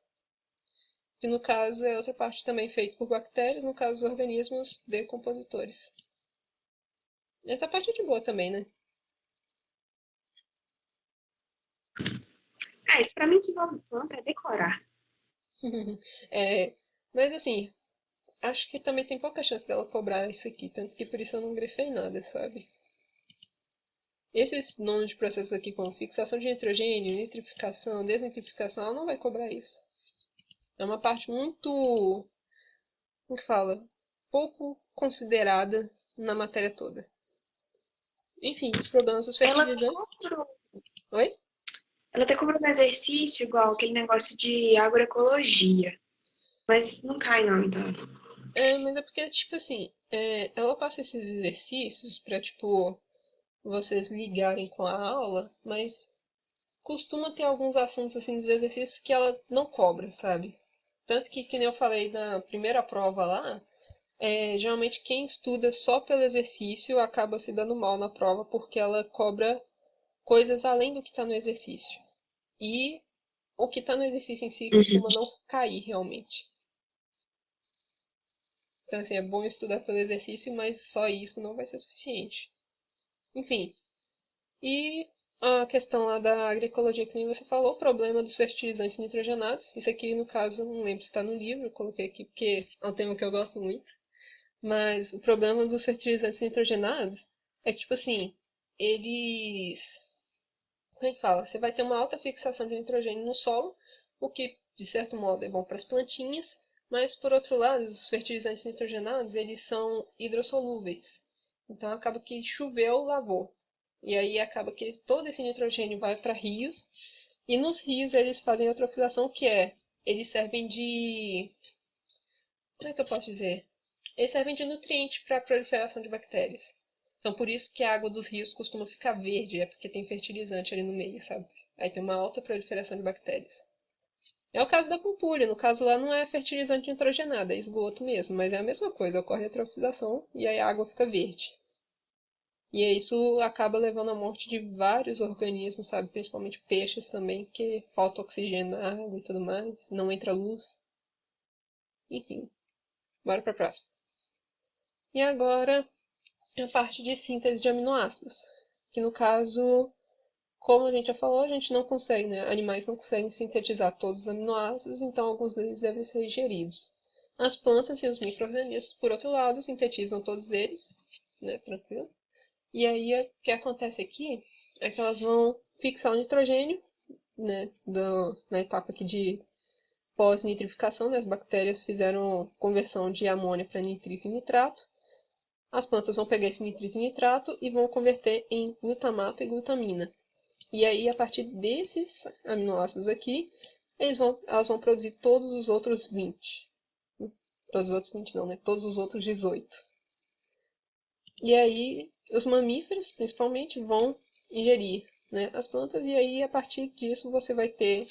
Que no caso é outra parte também feita por bactérias, no caso os organismos decompositores. Essa parte é de boa também, né? Isso pra mim que envolve planta é decorar. É, mas assim, acho que também tem pouca chance dela cobrar isso aqui, tanto que por isso eu não grifei nada, sabe? Esses nomes de processos aqui, como fixação de nitrogênio, nitrificação, desnitrificação, ela não vai cobrar isso. É uma parte muito, como que fala, pouco considerada na matéria toda. Enfim, os problemas dos Ela fertilizantes. Oi? ela até cobrou um exercício igual aquele negócio de agroecologia. Mas não cai não, então. Mas é porque, tipo assim, ela passa esses exercícios pra, tipo, vocês ligarem com a aula, mas costuma ter alguns assuntos, assim, dos exercícios que ela não cobra, sabe? Tanto que nem eu falei na primeira prova lá, geralmente quem estuda só pelo exercício acaba se dando mal na prova porque ela cobra coisas além do que está no exercício. E o que está no exercício em si costuma não cair realmente. Então, assim, é bom estudar pelo exercício, mas só isso não vai ser suficiente. Enfim, e a questão lá da agroecologia que nem você falou, o problema dos fertilizantes nitrogenados. Isso aqui, no caso, não lembro se está no livro, eu coloquei aqui porque é um tema que eu gosto muito. Mas o problema dos fertilizantes nitrogenados é que, tipo assim, eles. Como é que fala? Você vai ter uma alta fixação de nitrogênio no solo, o que, de certo modo, é bom para as plantinhas, mas, por outro lado, os fertilizantes nitrogenados, eles são hidrossolúveis. Então, acaba que choveu, lavou. E aí acaba que todo esse nitrogênio vai para rios, e nos rios eles fazem eutrofização, que é, eles servem de. Como é que eu posso dizer? Eles servem de nutriente para a proliferação de bactérias. Então, por isso que a água dos rios costuma ficar verde, é porque tem fertilizante ali no meio, sabe? Aí tem uma alta proliferação de bactérias. É o caso da pampulha, no caso lá não é fertilizante nitrogenado, é esgoto mesmo, mas é a mesma coisa, ocorre a eutrofização e aí a água fica verde. E isso acaba levando à morte de vários organismos, sabe? Principalmente peixes também, que falta oxigênio na água e tudo mais, não entra luz. Enfim, bora pra próxima. E agora a parte de síntese de aminoácidos, que no caso, como a gente já falou, a gente não consegue, né? Animais não conseguem sintetizar todos os aminoácidos, então alguns deles devem ser ingeridos. As plantas e os micro-organismos, por outro lado, sintetizam todos eles, né? Tranquilo. E aí, o que acontece aqui é que elas vão fixar o nitrogênio, né? Na etapa aqui de pós-nitrificação, né? As bactérias fizeram conversão de amônia para nitrito e nitrato. As plantas vão pegar esse nitrito e nitrato e vão converter em glutamato e glutamina. E aí, a partir desses aminoácidos aqui, elas vão produzir todos os outros 20. Todos os outros 20 não, né? Todos os outros 18. E aí, os mamíferos, principalmente, vão ingerir, né, as plantas. E aí, a partir disso, você vai ter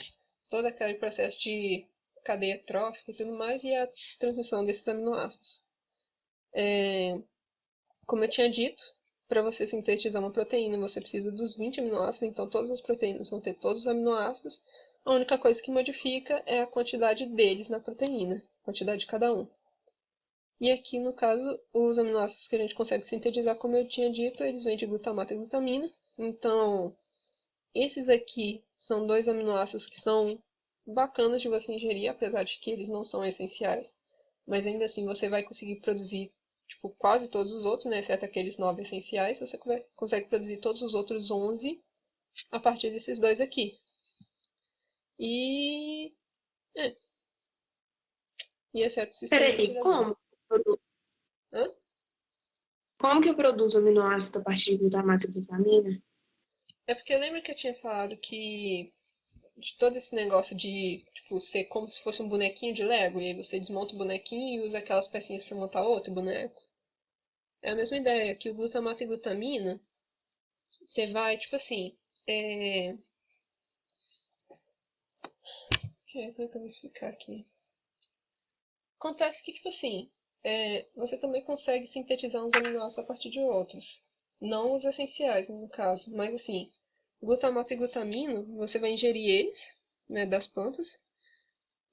todo aquele processo de cadeia trófica e tudo mais, e a transmissão desses aminoácidos. Como eu tinha dito, para você sintetizar uma proteína, você precisa dos 20 aminoácidos, então todas as proteínas vão ter todos os aminoácidos. A única coisa que modifica é a quantidade deles na proteína, a quantidade de cada um. E aqui, no caso, os aminoácidos que a gente consegue sintetizar, como eu tinha dito, eles vêm de glutamato e glutamina. Então, esses aqui são dois aminoácidos que são bacanas de você ingerir, apesar de que eles não são essenciais. Mas ainda assim, você vai conseguir produzir tipo, quase todos os outros, né, exceto aqueles 9 essenciais, você consegue produzir todos os outros 11 a partir desses dois aqui. E... E exceto o sistema de Peraí, oxidação. Hã? Como que eu produzo aminoácido a partir de glutamato e glutamina? É porque lembra que eu tinha falado que de todo esse negócio de tipo, ser como se fosse um bonequinho de Lego, e aí você desmonta o bonequinho e usa aquelas pecinhas para montar outro boneco? É a mesma ideia, que o glutamato e glutamina, você vai, tipo assim, como é que eu vou explicar aqui? Acontece que, tipo assim, você também consegue sintetizar uns aminoácidos a partir de outros. Não os essenciais, no caso, mas assim, glutamato e glutamina, você vai ingerir eles, né, das plantas,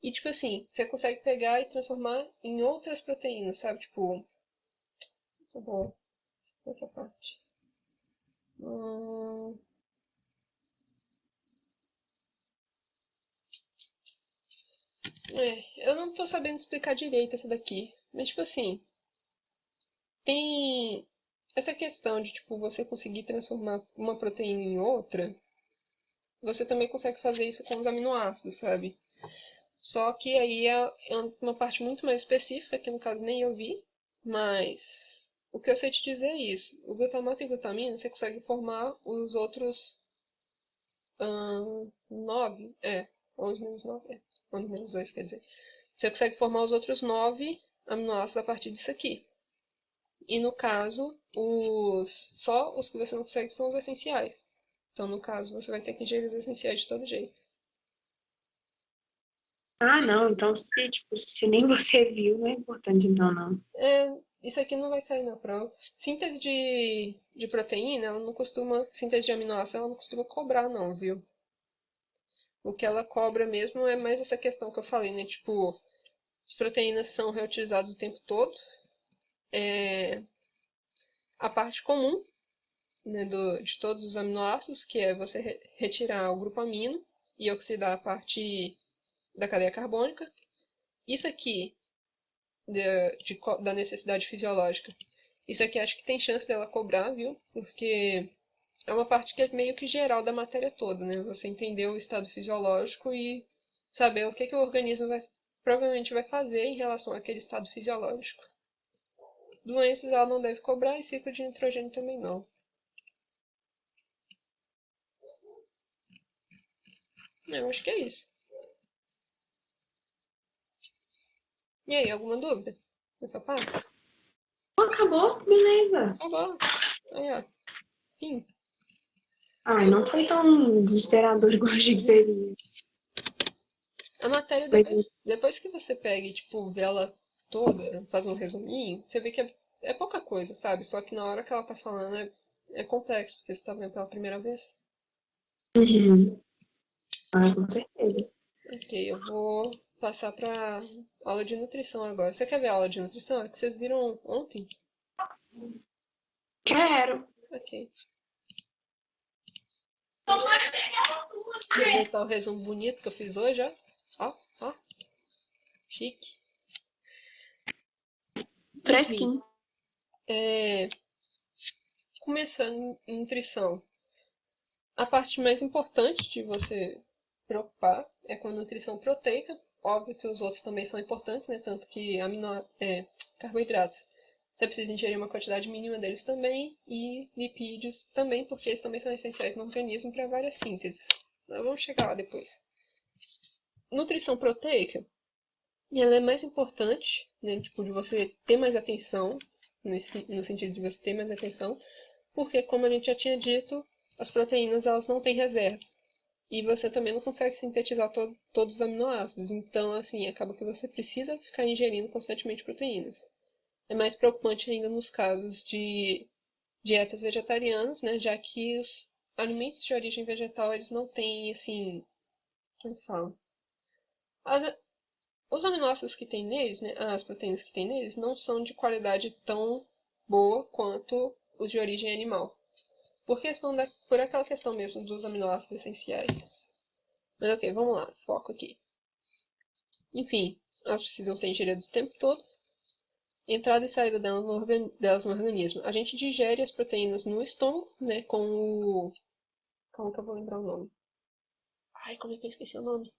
e tipo assim, você consegue pegar e transformar em outras proteínas, sabe? Tipo, eu vou outra parte. Eu não tô sabendo explicar direito essa daqui, mas tipo assim, tem essa questão de tipo você conseguir transformar uma proteína em outra, você também consegue fazer isso com os aminoácidos, sabe? Só que aí é uma parte muito mais específica, que no caso nem eu vi, mas o que eu sei te dizer é isso. O glutamato e glutamina, você consegue formar os outros 9, 11 menos 9, 11 menos 2, quer dizer. Você consegue formar os outros 9 aminoácidos a partir disso aqui. E no caso, só os que você não consegue são os essenciais. Então, no caso, você vai ter que ingerir os essenciais de todo jeito. Ah, não, então se nem você viu, não é importante então, não. Isso aqui não vai cair na prova. Síntese de proteína, ela não costuma. Síntese de aminoácido, ela não costuma cobrar, não, viu? O que ela cobra mesmo é mais essa questão que eu falei, né? Tipo, as proteínas são reutilizadas o tempo todo. A parte comum, né, de todos os aminoácidos, que é você retirar o grupo amino e oxidar a parte da cadeia carbônica. Isso aqui, da necessidade fisiológica, isso aqui acho que tem chance dela cobrar, viu? Porque é uma parte que é meio que geral da matéria toda, né? Você entender o estado fisiológico e saber o que o organismo provavelmente vai fazer em relação àquele estado fisiológico. Doenças ela não deve cobrar e ciclo de nitrogênio também não. Eu acho que é isso. E aí, alguma dúvida nessa parte? Acabou? Beleza. Acabou. Aí, ó. Fim. Ai, não foi tão desesperador igual achei que seria. A matéria, Mas, depois que você pega e, tipo, vê ela toda, faz um resuminho, você vê que é pouca coisa, sabe? Só que na hora que ela tá falando é complexo, porque você tá vendo pela primeira vez. uhum. Ai, com certeza. Ok, eu vou passar pra aula de nutrição agora. Você quer ver a aula de nutrição? É que vocês viram ontem? Quero. Ok. Aproveitar o resumo bonito que eu fiz hoje, ó. Ó, ó. Chique. Enfim, Fresquinho. começando em nutrição. A parte mais importante de você preocupar é com a nutrição proteica. Óbvio que os outros também são importantes, né? Tanto que carboidratos. Você precisa ingerir uma quantidade mínima deles também. E lipídios também, porque eles também são essenciais no organismo para várias sínteses. Mas vamos chegar lá depois. Nutrição proteica, ela é mais importante, né? Tipo, de você ter mais atenção, no sentido de você ter mais atenção, porque, como a gente já tinha dito, as proteínas elas não têm reserva. E você também não consegue sintetizar todos os aminoácidos. Então, assim, acaba que você precisa ficar ingerindo constantemente proteínas. É mais preocupante ainda nos casos de dietas vegetarianas, né? Já que os alimentos de origem vegetal, eles não têm, assim, como que fala? Os aminoácidos que tem neles, né, as proteínas que tem neles, não são de qualidade tão boa quanto os de origem animal. Por aquela questão mesmo dos aminoácidos essenciais. Mas ok, vamos lá, foco aqui. Enfim, elas precisam ser ingeridas o tempo todo. Entrada e saída delas no organismo. A gente digere as proteínas no estômago, né, com o... Como que eu vou lembrar o nome? Ai, como é que eu esqueci o nome?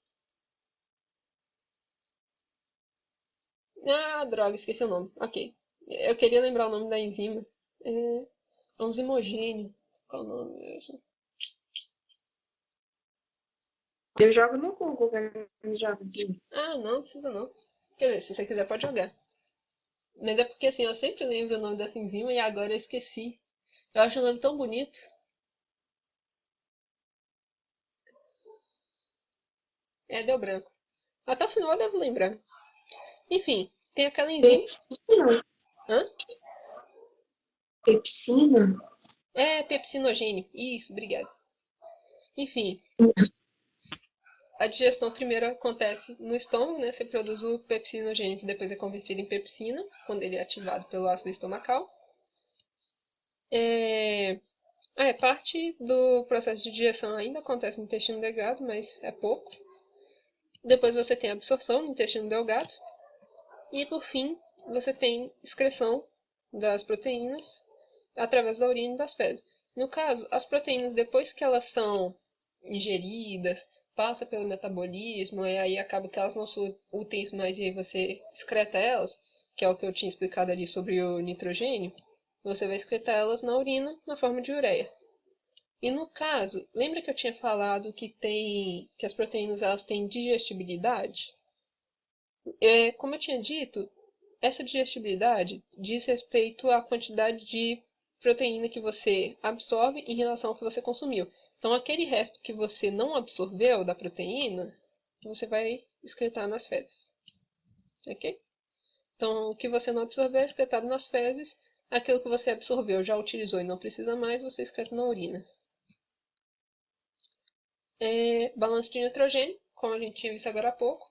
Ah, droga, esqueci o nome. Ok. Eu queria lembrar o nome da enzima. É um zimogênio. Qual o nome mesmo? Eu jogo no Google, né? Eu jogo aqui. Ah, não, precisa não. Quer dizer, se você quiser pode jogar. Mas é porque assim, eu sempre lembro o nome dessa enzima e agora eu esqueci. Eu acho o nome tão bonito. É, deu branco. Até o final eu devo lembrar. Enfim, tem aquela enzima. Pepsina? Hã? Pepsina? É pepsinogênio. Isso, obrigado. Enfim, a digestão primeiro acontece no estômago, né? Você produz o pepsinogênio, que depois é convertido em pepsina, quando ele é ativado pelo ácido estomacal. Parte do processo de digestão ainda acontece no intestino delgado, mas é pouco. Depois você tem a absorção no intestino delgado. E por fim, você tem excreção das proteínas através da urina e das fezes. No caso, as proteínas, depois que elas são ingeridas, passa pelo metabolismo, e aí acaba que elas não são úteis mais, e aí você excreta elas, que é o que eu tinha explicado ali sobre o nitrogênio, você vai excretar elas na urina na forma de ureia. E no caso, lembra que eu tinha falado que as proteínas elas têm digestibilidade? Como eu tinha dito, essa digestibilidade diz respeito à quantidade de proteína que você absorve em relação ao que você consumiu. Então, aquele resto que você não absorveu da proteína, você vai excretar nas fezes. Ok? Então, o que você não absorveu é excretado nas fezes. Aquilo que você absorveu, já utilizou e não precisa mais, você excreta na urina. Balanço de nitrogênio, como a gente tinha visto agora há pouco,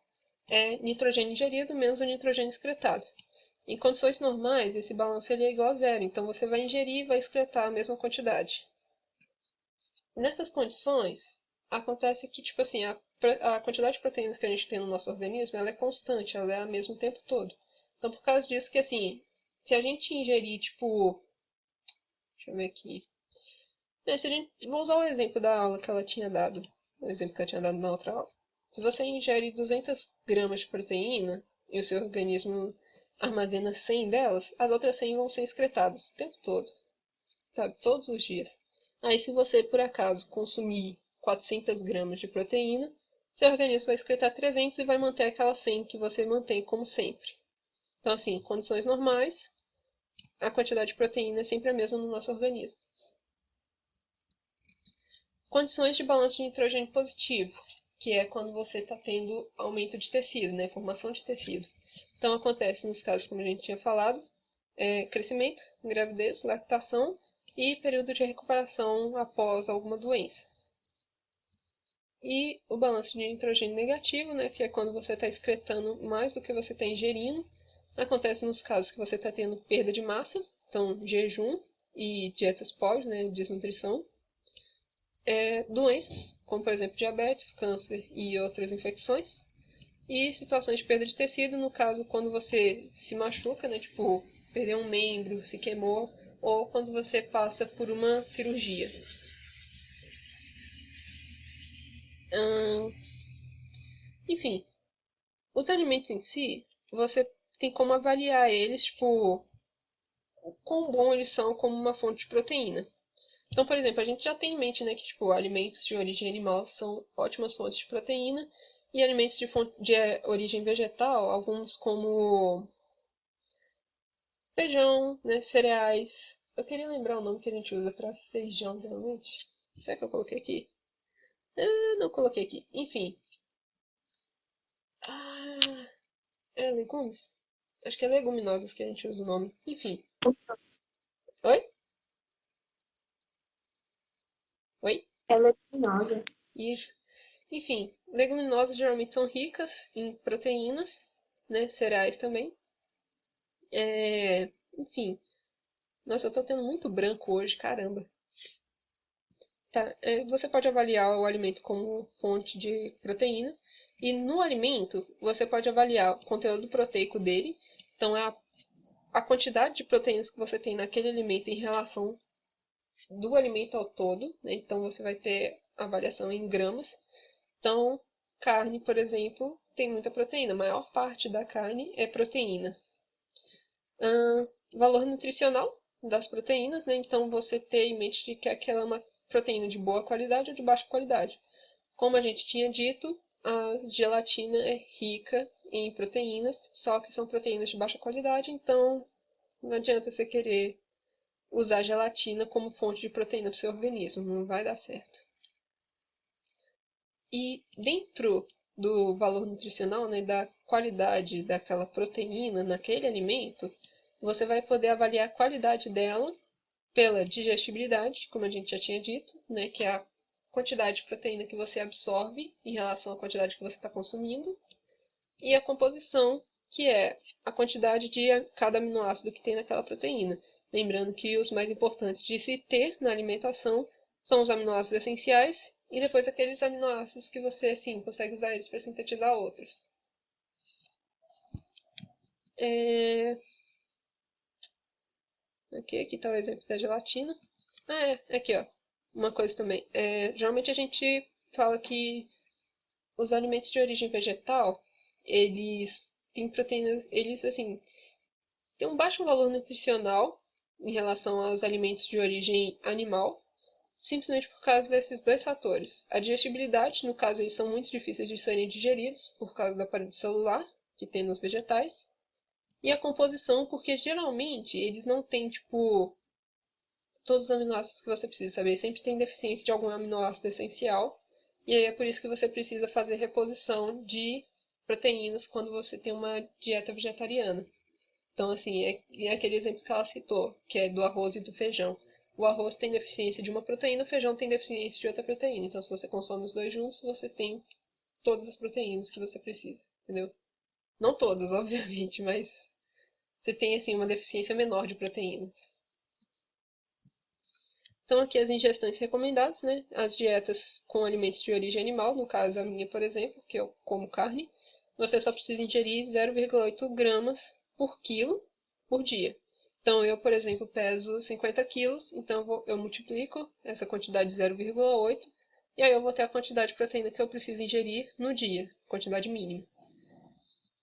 é nitrogênio ingerido menos o nitrogênio excretado. Em condições normais, esse balanço ele é igual a zero, então você vai ingerir e vai excretar a mesma quantidade. Nessas condições, acontece que, tipo assim, a quantidade de proteínas que a gente tem no nosso organismo, ela é constante, ela é a mesma o tempo todo. Então, por causa disso que, assim, se a gente ingerir, tipo... Deixa eu ver aqui. Vou usar o exemplo da aula que ela tinha dado. O exemplo que ela tinha dado na outra aula. Se você ingere 200 gramas de proteína e o seu organismo armazena 100 delas, as outras 100 vão ser excretadas o tempo todo, sabe? Todos os dias. Aí, se você, por acaso, consumir 400 gramas de proteína, seu organismo vai excretar 300 e vai manter aquelas 100 que você mantém como sempre. Então, assim, em condições normais, a quantidade de proteína é sempre a mesma no nosso organismo. Condições de balanço de nitrogênio positivo, que é quando você está tendo aumento de tecido, né, formação de tecido. Então, acontece nos casos, como a gente tinha falado, crescimento, gravidez, lactação e período de recuperação após alguma doença. E o balanço de nitrogênio negativo, né, que é quando você está excretando mais do que você está ingerindo. Acontece nos casos que você está tendo perda de massa, então jejum e dietas pós, né, desnutrição. Doenças, como por exemplo diabetes, câncer e outras infecções. E situações de perda de tecido, no caso quando você se machuca, né, tipo perdeu um membro, se queimou, ou quando você passa por uma cirurgia. Enfim, os alimentos em si, você tem como avaliar eles, tipo, o quão bom eles são como uma fonte de proteína. Então, por exemplo, a gente já tem em mente, né, que tipo, alimentos de origem animal são ótimas fontes de proteína e alimentos de origem vegetal, alguns como feijão, né, cereais. Eu queria lembrar o nome que a gente usa para feijão, realmente. Será que eu coloquei aqui? Não coloquei aqui. Enfim. Era legumes? Acho que é leguminosas que a gente usa o nome. Enfim. Oi? Oi? É leguminosa. Isso. Enfim, leguminosas geralmente são ricas em proteínas, né? Cereais também. Enfim. Nossa, eu tô tendo muito branco hoje, caramba. Tá, você pode avaliar o alimento como fonte de proteína. E no alimento, você pode avaliar o conteúdo proteico dele. Então, é a quantidade de proteínas que você tem naquele alimento em relação do alimento ao todo, né? Então você vai ter avaliação em gramas. Então, carne, por exemplo, tem muita proteína. A maior parte da carne é proteína. Valor nutricional das proteínas, né? Então você ter em mente que aquela é uma proteína de boa qualidade ou de baixa qualidade. Como a gente tinha dito, a gelatina é rica em proteínas, só que são proteínas de baixa qualidade, então não adianta você querer usar gelatina como fonte de proteína para o seu organismo, não vai dar certo. E dentro do valor nutricional, né, da qualidade daquela proteína naquele alimento, você vai poder avaliar a qualidade dela pela digestibilidade, como a gente já tinha dito, né, que é a quantidade de proteína que você absorve em relação à quantidade que você está consumindo, e a composição, que é a quantidade de cada aminoácido que tem naquela proteína. Lembrando que os mais importantes de se ter na alimentação são os aminoácidos essenciais e depois aqueles aminoácidos que você, sim, consegue usar eles para sintetizar outros. Aqui está o exemplo da gelatina. Aqui, ó. Uma coisa também. Geralmente a gente fala que os alimentos de origem vegetal, eles têm proteínas, eles, assim, têm um baixo valor nutricional em relação aos alimentos de origem animal, simplesmente por causa desses dois fatores. A digestibilidade, no caso, eles são muito difíceis de serem digeridos por causa da parede celular que tem nos vegetais. E a composição, porque geralmente eles não têm, tipo, todos os aminoácidos que você precisa saber. Sempre tem deficiência de algum aminoácido essencial. E aí é por isso que você precisa fazer reposição de proteínas quando você tem uma dieta vegetariana. Então, assim, é aquele exemplo que ela citou, que é do arroz e do feijão. O arroz tem deficiência de uma proteína, o feijão tem deficiência de outra proteína. Então, se você consome os dois juntos, você tem todas as proteínas que você precisa, entendeu? Não todas, obviamente, mas você tem, assim, uma deficiência menor de proteínas. Então, aqui as ingestões recomendadas, né? As dietas com alimentos de origem animal, no caso a minha, por exemplo, que eu como carne, você só precisa ingerir 0,8 gramas por quilo por dia. Então, eu, por exemplo, peso 50 quilos, então eu multiplico essa quantidade de 0,8 e aí eu vou ter a quantidade de proteína que eu preciso ingerir no dia, quantidade mínima.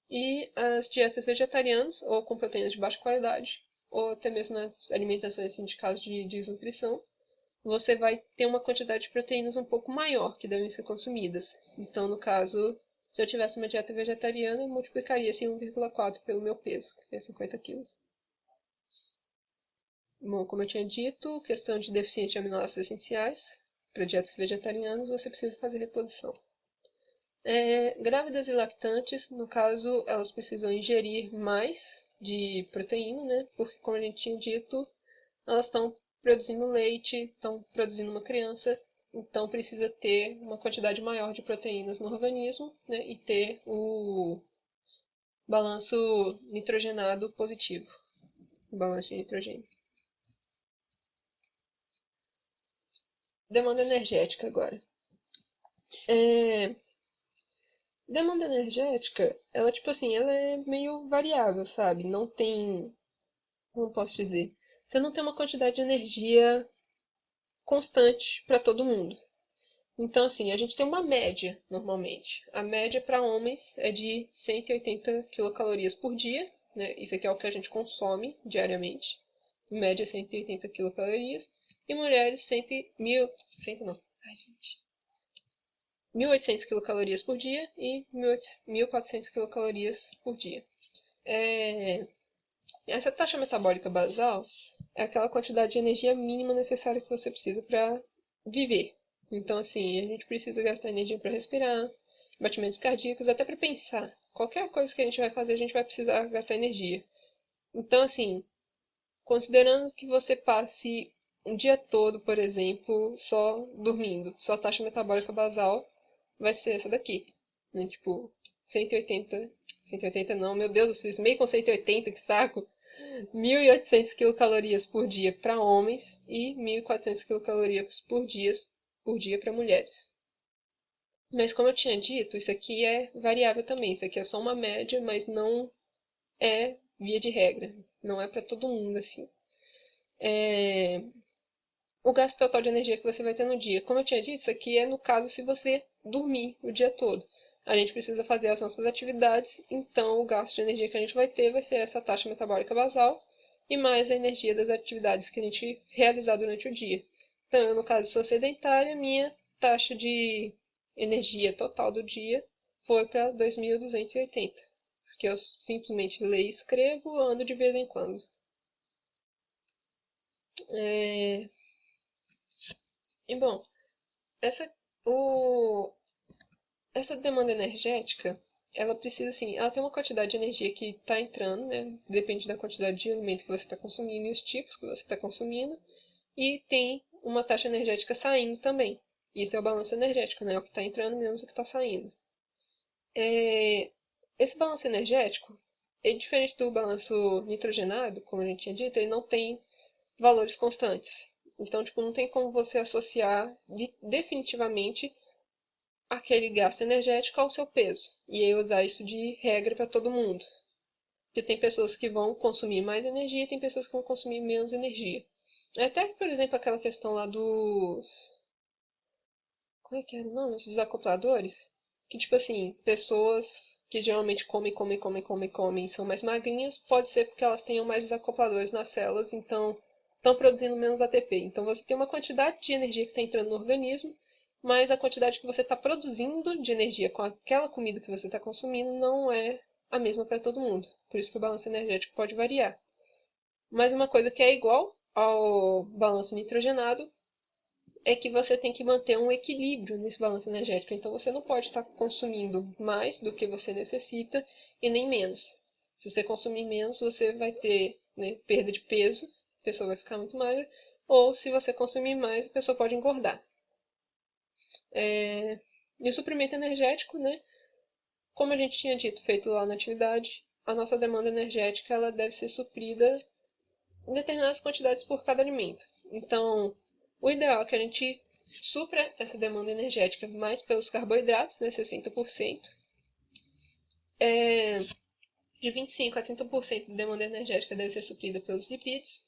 E as dietas vegetarianas, ou com proteínas de baixa qualidade, ou até mesmo nas alimentações assim, de casos de desnutrição, você vai ter uma quantidade de proteínas um pouco maior que devem ser consumidas. Então, no caso, se eu tivesse uma dieta vegetariana, eu multiplicaria assim 1,4 pelo meu peso, que é 50 quilos. Bom, como eu tinha dito, questão de deficiência de aminoácidos essenciais. Para dietas vegetarianas, você precisa fazer reposição. Grávidas e lactantes, no caso, elas precisam ingerir mais de proteína, né? Porque, como a gente tinha dito, elas estão produzindo leite, estão produzindo uma criança, então precisa ter uma quantidade maior de proteínas no organismo, né? E ter o balanço nitrogenado positivo, o balanço de nitrogênio. Demanda energética agora. Demanda energética, ela, tipo assim, ela é meio variável, sabe? Não tem, como posso dizer? Você não tem uma quantidade de energia constante para todo mundo. Então, assim, a gente tem uma média, normalmente. A média para homens é de 180 quilocalorias por dia, né? Isso aqui é o que a gente consome diariamente. Em média, 180 quilocalorias. E mulheres, 1.800 quilocalorias por dia e 1.400 quilocalorias por dia. Essa taxa metabólica basal é aquela quantidade de energia mínima necessária que você precisa para viver. Então, assim, a gente precisa gastar energia para respirar, batimentos cardíacos, até para pensar. Qualquer coisa que a gente vai fazer, a gente vai precisar gastar energia. Então, assim, considerando que você passe um dia todo, por exemplo, só dormindo, sua taxa metabólica basal vai ser essa daqui, né? Tipo, 180 não, meu Deus, eu cismei com 180, que saco! 1.800 quilocalorias por dia para homens e 1.400 quilocalorias por dia para mulheres. Mas como eu tinha dito, isso aqui é variável também. Isso aqui é só uma média, mas não é via de regra. Não é para todo mundo assim. O gasto total de energia que você vai ter no dia. Como eu tinha dito, isso aqui é no caso se você dormir o dia todo. A gente precisa fazer as nossas atividades, então o gasto de energia que a gente vai ter vai ser essa taxa metabólica basal e mais a energia das atividades que a gente realizar durante o dia. Então, eu, no caso, sou sedentária, minha taxa de energia total do dia foi para 2.280. que eu simplesmente leio e escrevo, ando de vez em quando. E bom, essa, essa demanda energética, ela precisa, assim, ela tem uma quantidade de energia que está entrando, né? Depende da quantidade de alimento que você está consumindo e os tipos que você está consumindo. E tem uma taxa energética saindo também. Isso é o balanço energético, né? O que está entrando menos o que está saindo. Esse balanço energético, diferente do balanço nitrogenado, como a gente tinha dito, ele não tem valores constantes. Então, tipo, não tem como você associar definitivamente aquele gasto energético ao seu peso. E aí usar isso de regra para todo mundo. Porque tem pessoas que vão consumir mais energia e tem pessoas que vão consumir menos energia. Até que, por exemplo, aquela questão lá dos... Como é que era o nome? Os desacopladores. Que, tipo assim, pessoas que geralmente comem, são mais magrinhas, pode ser porque elas tenham mais desacopladores nas células, então estão produzindo menos ATP. Então você tem uma quantidade de energia que está entrando no organismo, mas a quantidade que você está produzindo de energia com aquela comida que você está consumindo não é a mesma para todo mundo. Por isso que o balanço energético pode variar. Mas uma coisa que é igual ao balanço nitrogenado é que você tem que manter um equilíbrio nesse balanço energético. Então você não pode estar consumindo mais do que você necessita e nem menos. Se você consumir menos, você vai ter, né, perda de peso, a pessoa vai ficar muito magra, ou se você consumir mais, a pessoa pode engordar. E o suprimento energético, né, como a gente tinha dito, feito lá na atividade, a nossa demanda energética ela deve ser suprida em determinadas quantidades por cada alimento. Então, o ideal é que a gente supra essa demanda energética mais pelos carboidratos, né, 60%. De 25% a 30% de demanda energética deve ser suprida pelos lipídios.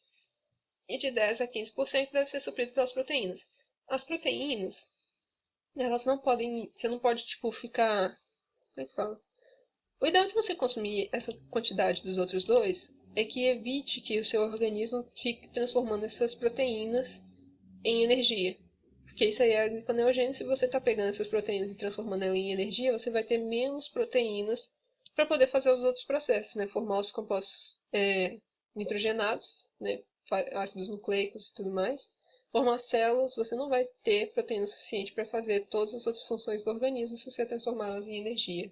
E de 10% a 15% deve ser suprido pelas proteínas. As proteínas, elas não podem... Você não pode, tipo, ficar... Como é que fala? O ideal de você consumir essa quantidade dos outros dois é que evite que o seu organismo fique transformando essas proteínas em energia. Porque isso aí é a gliconeogênese. Se você está pegando essas proteínas e transformando elas em energia, você vai ter menos proteínas para poder fazer os outros processos, né? Formar os compostos nitrogenados, né? Ácidos nucleicos e tudo mais. Formar células, você não vai ter proteína suficiente para fazer todas as outras funções do organismo se você transformá-las em energia.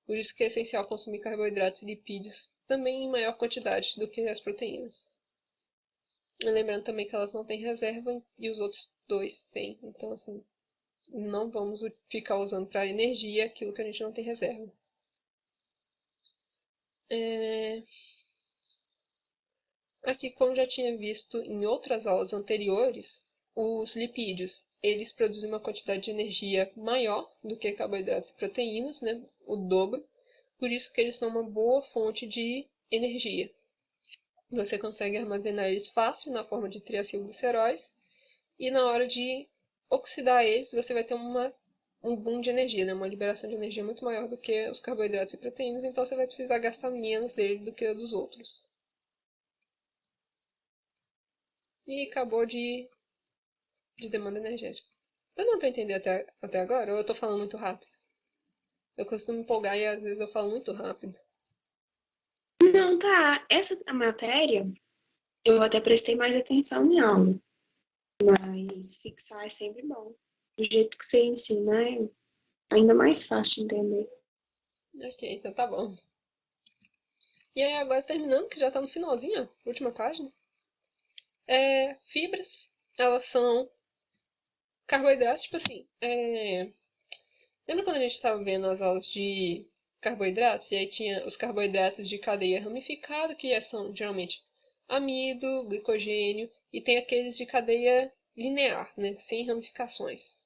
Por isso que é essencial consumir carboidratos e lipídios também em maior quantidade do que as proteínas. Lembrando também que elas não têm reserva e os outros dois têm. Então, assim, não vamos ficar usando para energia aquilo que a gente não tem reserva. Aqui, como já tinha visto em outras aulas anteriores, os lipídios, eles produzem uma quantidade de energia maior do que carboidratos e proteínas, né? O dobro. Por isso que eles são uma boa fonte de energia. Você consegue armazenar eles fácil na forma de triacilgliceróis e na hora de oxidar eles, você vai ter um boom de energia, né? Uma liberação de energia muito maior do que os carboidratos e proteínas, então você vai precisar gastar menos dele do que dos outros. E acabou de demanda energética. Tá dando pra entender até agora? Ou eu tô falando muito rápido? Eu costumo me empolgar e às vezes eu falo muito rápido. Não, tá. Essa matéria, eu até prestei mais atenção em aula. Mas fixar é sempre bom. Do jeito que você ensina é ainda mais fácil de entender. Ok, então tá bom. E aí agora terminando, que já tá no finalzinho, ó, última página. Fibras, elas são carboidratos, tipo assim, lembra quando a gente estava vendo as aulas de carboidratos? E aí tinha os carboidratos de cadeia ramificada, que são geralmente amido, glicogênio, e tem aqueles de cadeia linear, né, sem ramificações.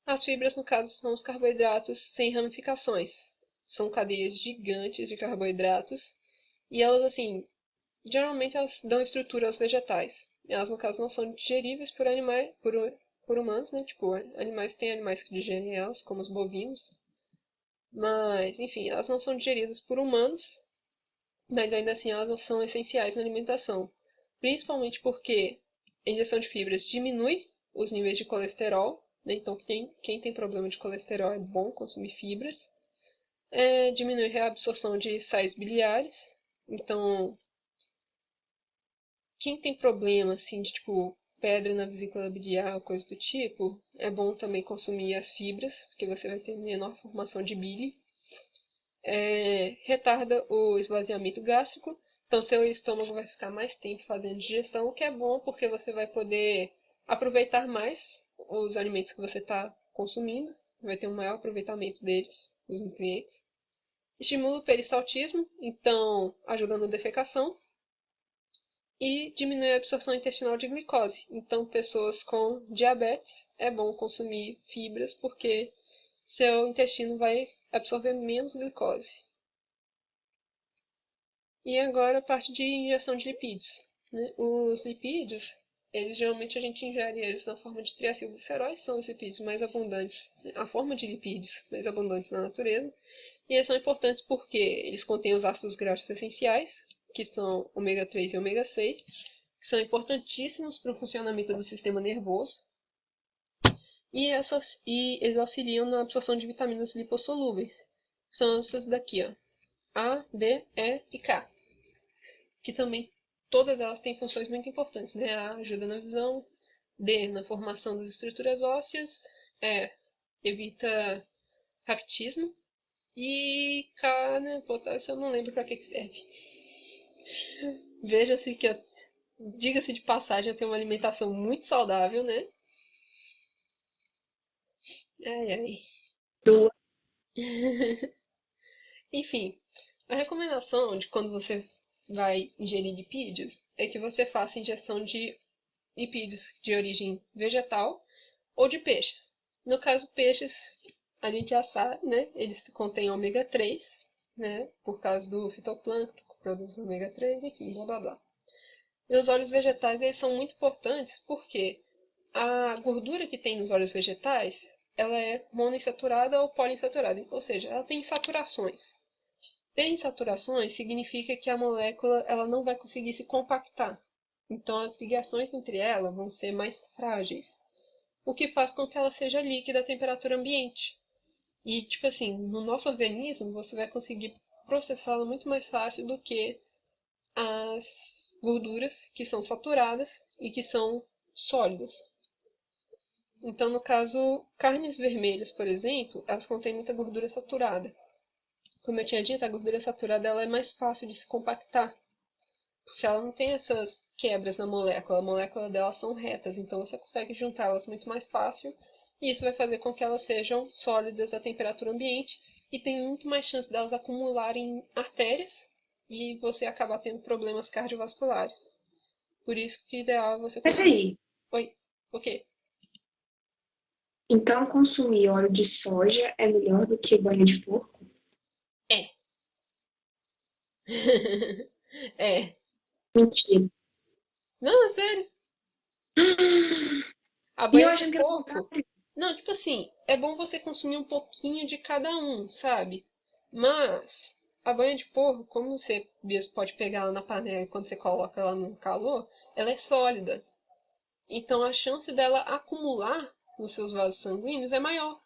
As fibras, no caso, são os carboidratos sem ramificações. São cadeias gigantes de carboidratos, e elas, assim, geralmente elas dão estrutura aos vegetais. Elas, no caso, não são digeríveis por animais, por humanos, né? Tipo, tem animais que digerem elas, como os bovinos. Mas, enfim, elas não são digeridas por humanos, mas ainda assim elas não são essenciais na alimentação. Principalmente porque a ingestão de fibras diminui os níveis de colesterol, né? Então quem tem problema de colesterol é bom consumir fibras. Diminui a absorção de sais biliares. Então, quem tem problema, assim, de tipo pedra na vesícula biliar, coisa do tipo, é bom também consumir as fibras, porque você vai ter menor formação de bile. Retarda o esvaziamento gástrico, então seu estômago vai ficar mais tempo fazendo digestão, o que é bom porque você vai poder aproveitar mais os alimentos que você está consumindo, vai ter um maior aproveitamento deles, os nutrientes. Estimula o peristaltismo, então ajuda na defecação. E diminui a absorção intestinal de glicose. Então, pessoas com diabetes, é bom consumir fibras porque seu intestino vai absorver menos glicose. E agora a parte de injeção de lipídios, né? Os lipídios, geralmente a gente ingere eles na forma de triacilgliceróis, são os lipídios mais abundantes, né? A forma de lipídios mais abundantes na natureza. E eles são importantes porque eles contêm os ácidos graxos essenciais, que são ômega 3 e ômega 6, que são importantíssimos para o funcionamento do sistema nervoso. E eles auxiliam na absorção de vitaminas lipossolúveis. São essas daqui, ó. A, D, E e K. Que também, todas elas têm funções muito importantes, né? A ajuda na visão, D, na formação das estruturas ósseas, E, evita raquitismo, e K, né, potássio, eu não lembro para que serve. Veja-se que, diga-se de passagem, eu tenho uma alimentação muito saudável, né? Ai, ai. Enfim, a recomendação de quando você vai ingerir lipídios é que você faça ingestão de lipídios de origem vegetal ou de peixes. No caso, peixes, a gente já sabe, né? Eles contêm ômega 3, né? Por causa do fitoplâncton, que produz ômega 3, enfim, blá blá blá. E os óleos vegetais, eles são muito importantes porque a gordura que tem nos óleos vegetais, ela é monoinsaturada ou poliinsaturada, ou seja, ela tem saturações. Ter saturações significa que a molécula ela não vai conseguir se compactar. Então, as ligações entre elas vão ser mais frágeis, o que faz com que ela seja líquida à temperatura ambiente. E, tipo assim, no nosso organismo, você vai conseguir processá-la muito mais fácil do que as gorduras que são saturadas e que são sólidas. Então, no caso, carnes vermelhas, por exemplo, elas contêm muita gordura saturada. Como eu tinha dito, a gordura saturada ela é mais fácil de se compactar, porque ela não tem essas quebras na molécula. A molécula delas são retas, então você consegue juntá-las muito mais fácil, e isso vai fazer com que elas sejam sólidas à temperatura ambiente e tem muito mais chance delas acumularem em artérias e você acabar tendo problemas cardiovasculares. Por isso que o ideal é você consumir. Peraí, Oi, o quê? então consumir óleo de soja é melhor do que banha de porco? É. É. Mentira. Não, é sério. A E eu banha de achando que era o porco. contrário. Não, tipo assim, é bom você consumir um pouquinho de cada um, sabe? Mas a banha de porco, como você mesmo pode pegar ela na panela quando você coloca ela no calor, ela é sólida. Então a chance dela acumular nos seus vasos sanguíneos é maior.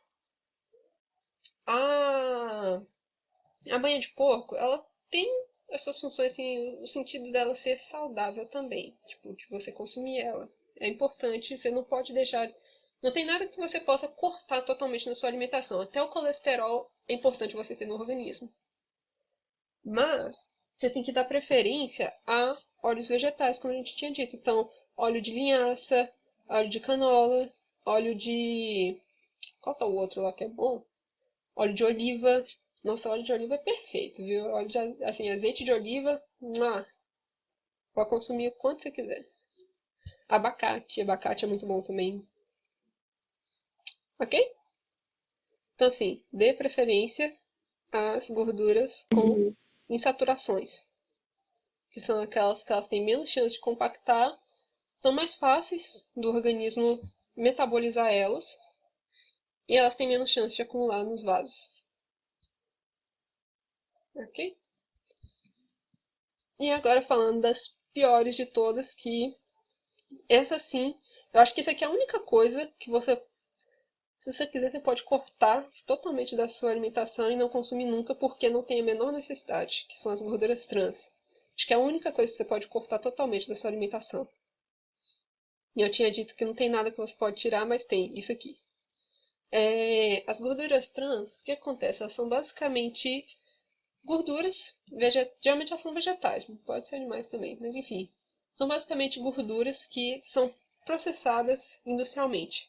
A, a banha de porco, ela tem essas funções, assim, o sentido dela ser saudável também. Tipo, de você consumir ela. É importante, você não pode deixar. Não tem nada que você possa cortar totalmente na sua alimentação. Até o colesterol é importante você ter no organismo. Mas você tem que dar preferência a óleos vegetais, como a gente tinha dito. Então, óleo de linhaça, óleo de canola, óleo de. Qual que é o outro lá que é bom? Óleo de oliva. Nossa, óleo de oliva é perfeito, viu? Óleo de, assim, azeite de oliva, pode consumir o quanto você quiser. Abacate é muito bom também. Ok? Então, assim, dê preferência às gorduras com insaturações, que são aquelas que elas têm menos chance de compactar, são mais fáceis do organismo metabolizar elas e elas têm menos chance de acumular nos vasos. Ok? E agora falando das piores de todas, que essa sim, eu acho que isso aqui é a única coisa que você Se você quiser, você pode cortar totalmente da sua alimentação e não consumir nunca, porque não tem a menor necessidade, que são as gorduras trans. Acho que é a única coisa que você pode cortar totalmente da sua alimentação. E eu tinha dito que não tem nada que você pode tirar, mas tem isso aqui. As gorduras trans, o que acontece? Elas são basicamente gorduras, geralmente elas são vegetais, pode ser animais também, mas enfim. São basicamente gorduras que são processadas industrialmente.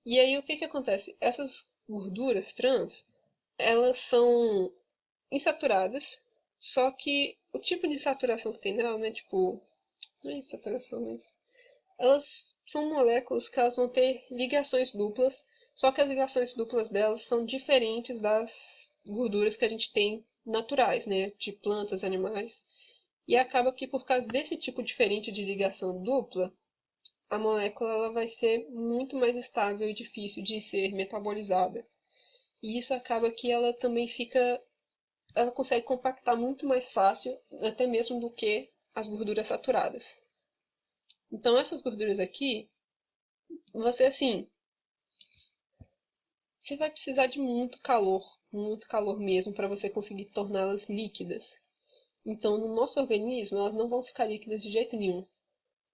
E aí o que que acontece? Essas gorduras trans, elas são insaturadas, só que o tipo de saturação que tem nela, né, tipo, não é insaturação, mas elas são moléculas que elas vão ter ligações duplas, só que as ligações duplas delas são diferentes das gorduras que a gente tem naturais, né, de plantas, animais. E acaba que por causa desse tipo diferente de ligação dupla, a molécula ela vai ser muito mais estável e difícil de ser metabolizada. E isso acaba que ela também ela consegue compactar muito mais fácil, até mesmo do que as gorduras saturadas. Então essas gorduras aqui, você vai precisar de muito calor mesmo para você conseguir torná-las líquidas. Então no nosso organismo elas não vão ficar líquidas de jeito nenhum.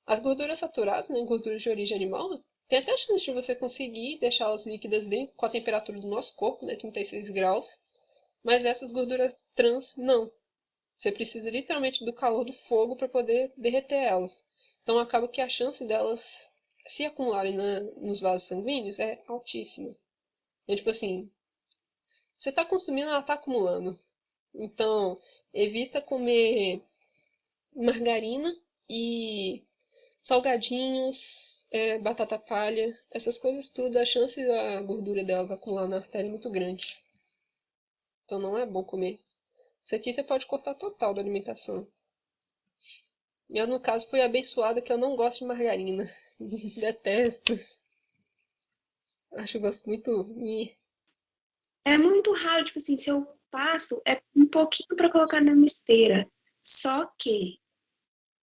As gorduras saturadas, né, gorduras de origem animal, tem até a chance de você conseguir deixá-las líquidas dentro com a temperatura do nosso corpo, né, 36 graus, mas essas gorduras trans não. Você precisa literalmente do calor do fogo para poder derreter elas. Então acaba que a chance delas se acumularem nos vasos sanguíneos é altíssima. É tipo assim, você está consumindo, ela está acumulando. Então evita comer margarina e salgadinhos, batata palha, essas coisas tudo, a chance da gordura delas acumular na artéria é muito grande. Então não é bom comer. Isso aqui você pode cortar total da alimentação. Eu, no caso, fui abençoada que eu não gosto de margarina. Detesto. Acho o gosto muito... É muito raro, tipo assim, se eu passo, é um pouquinho pra colocar na misteira. Só que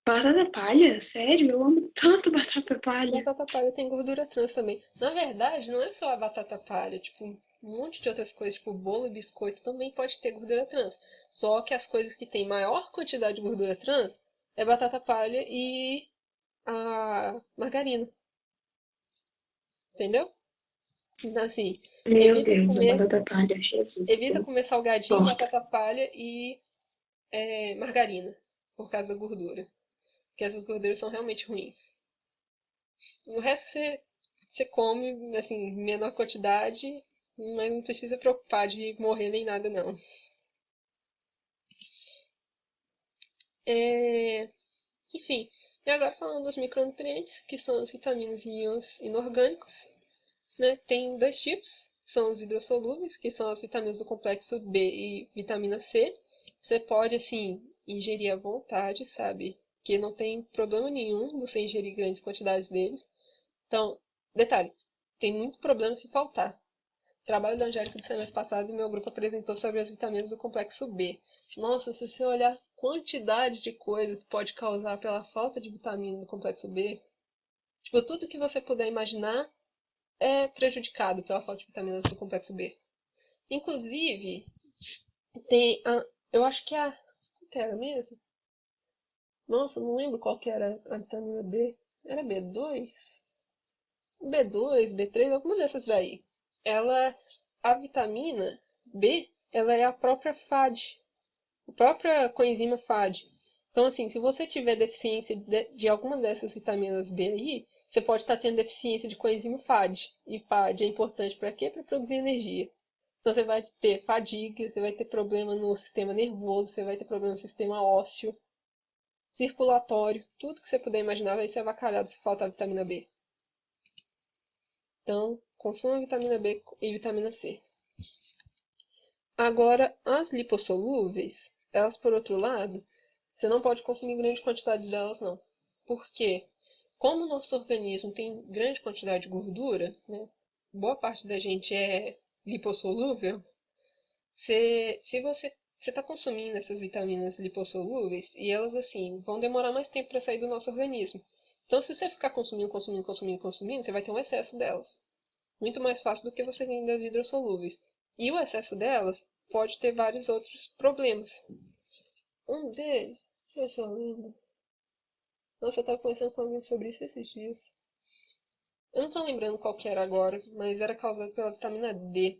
batata palha, sério, eu amo tanto batata palha. Batata palha tem gordura trans também. Na verdade, não é só a batata palha. Tipo, um monte de outras coisas, tipo bolo e biscoito, também pode ter gordura trans. Só que as coisas que têm maior quantidade de gordura trans é batata palha e a margarina. Entendeu? Então, assim, Meu evita Deus, a comer, batata palha, Jesus, evita tô comer salgadinho, morta. batata palha e margarina, por causa da gordura. Porque essas gorduras são realmente ruins. O resto você come, assim, em menor quantidade, mas não precisa preocupar de morrer nem nada, não. Enfim, e agora falando dos micronutrientes, que são as vitaminas e íons inorgânicos, né? Tem dois tipos, são os hidrossolúveis, que são as vitaminas do complexo B e vitamina C. Você pode, assim, ingerir à vontade, sabe? Que não tem problema nenhum você ingerir grandes quantidades deles. Então, detalhe, tem muito problema se faltar. O trabalho da Angélica do semestre passado, o meu grupo apresentou sobre as vitaminas do complexo B. Nossa, se você olhar a quantidade de coisa que pode causar pela falta de vitamina do complexo B, tipo, tudo que você puder imaginar é prejudicado pela falta de vitaminas do complexo B. Inclusive, eu acho que qual que era mesmo? Nossa, não lembro qual que era a vitamina B. Era B2? B2, B3, alguma dessas daí. A vitamina B, ela é a própria FAD, a própria coenzima FAD. Então, assim, se você tiver deficiência de alguma dessas vitaminas B aí, você pode estar tendo deficiência de coenzima FAD. E FAD é importante para quê? Para produzir energia. Então, você vai ter fadiga, você vai ter problema no sistema nervoso, você vai ter problema no sistema ósseo, circulatório, tudo que você puder imaginar vai ser avacalhado se faltar vitamina B. Então, consuma vitamina B e vitamina C. Agora, as lipossolúveis, elas, por outro lado, você não pode consumir grande quantidade delas, não. Por quê? Como o nosso organismo tem grande quantidade de gordura, né, boa parte da gente é lipossolúvel, se você está consumindo essas vitaminas lipossolúveis, e elas, assim, vão demorar mais tempo para sair do nosso organismo. Então, se você ficar consumindo, você vai ter um excesso delas. muito mais fácil do que você tem das hidrossolúveis. E o excesso delas pode ter vários outros problemas. Um deles, deixa eu ver se eu lembro. Nossa, eu tava conversando com alguém sobre isso esses dias. Eu não tô lembrando qual que era agora, mas era causado pela vitamina D.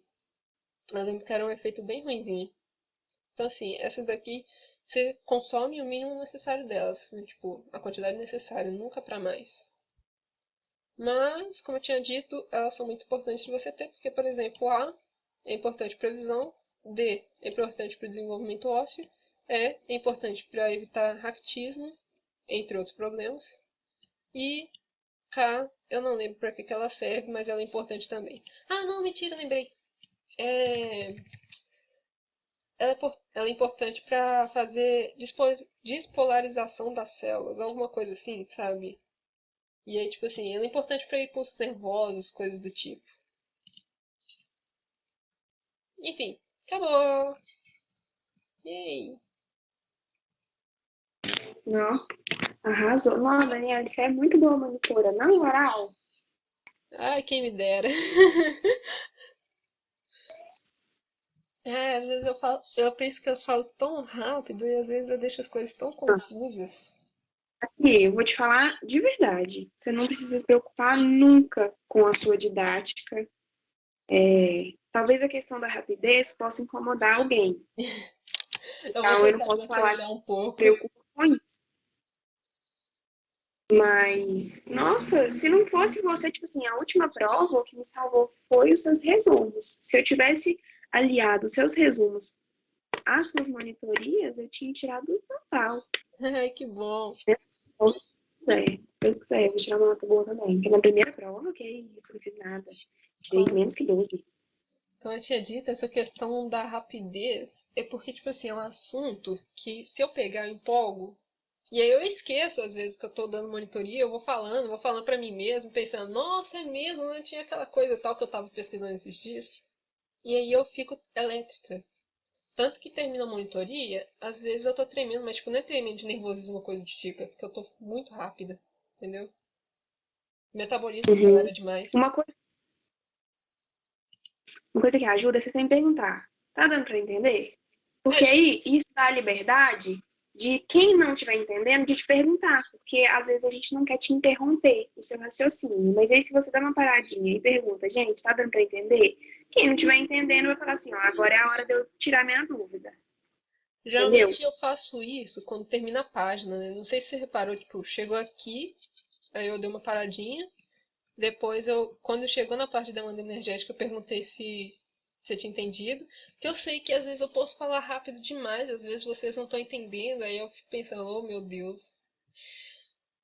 Eu lembro que era um efeito bem ruinzinho. Então, assim, essa daqui você consome o mínimo necessário delas, né? Tipo, a quantidade necessária, nunca pra mais. Mas, como eu tinha dito, elas são muito importantes de você ter, porque, por exemplo, A é importante para a visão, D é importante para o desenvolvimento ósseo, E é importante para evitar raquitismo, entre outros problemas, e K, eu não lembro para que ela serve, mas ela é importante também. Ah, não, mentira, lembrei. É... Ela é importante para fazer despolarização das células, alguma coisa assim, sabe? E aí, tipo assim, ela é importante para impulsos nervosos, coisas do tipo. Enfim, acabou! Yay! Não, arrasou. Não, Daniela, você é muito boa monitora. Na moral, Ai, quem me dera. É, às vezes eu penso que eu falo tão rápido e às vezes eu deixo as coisas tão confusas. aqui, eu vou te falar de verdade. Você não precisa se preocupar nunca com a sua didática. Talvez a questão da rapidez possa incomodar alguém. Eu vou Então, eu não tentar posso falar que desacelerar um pouco. me preocupo com isso. Mas, nossa, se não fosse você, tipo assim, a última prova, o que me salvou foi os seus resumos. Se eu tivesse aliado os seus resumos às suas monitorias, eu tinha tirado o total. Ai, que bom. Ou se Deus quiser, eu vou tirar uma nota boa também. Porque na primeira prova, que isso, não fiz nada. Tirei Como, menos que 12. como eu tinha dito, essa questão da rapidez é porque, tipo assim, é um assunto que se eu pegar, eu empolgo. E aí eu esqueço, às vezes, que eu tô dando monitoria, eu vou falando pra mim mesmo, pensando, nossa, é mesmo, não tinha aquela coisa tal que eu tava pesquisando esses dias. E aí eu fico elétrica. Tanto que termina a monitoria, às vezes eu tô tremendo, mas tipo, não é tremendo de nervosismo ou coisa do tipo, é porque eu tô muito rápida, entendeu? O metabolismo Uhum. acelera demais. Uma coisa, uma coisa que ajuda é você sempre perguntar: tá dando pra entender? É, Porque aí isso dá a liberdade de quem não estiver entendendo de te perguntar, porque às vezes a gente não quer te interromper o seu raciocínio, mas aí se você dá uma paradinha e pergunta, gente, tá dando para entender? Quem não estiver entendendo vai falar assim, ó, agora é a hora de eu tirar minha dúvida, entendeu? geralmente eu faço isso quando termina a página, né? Não sei se você reparou, tipo, chegou aqui, aí eu dei uma paradinha, depois quando chegou na parte da demanda energética, eu perguntei se você tinha entendido, que eu sei que às vezes eu posso falar rápido demais, às vezes vocês não estão entendendo, aí eu fico pensando, oh meu Deus.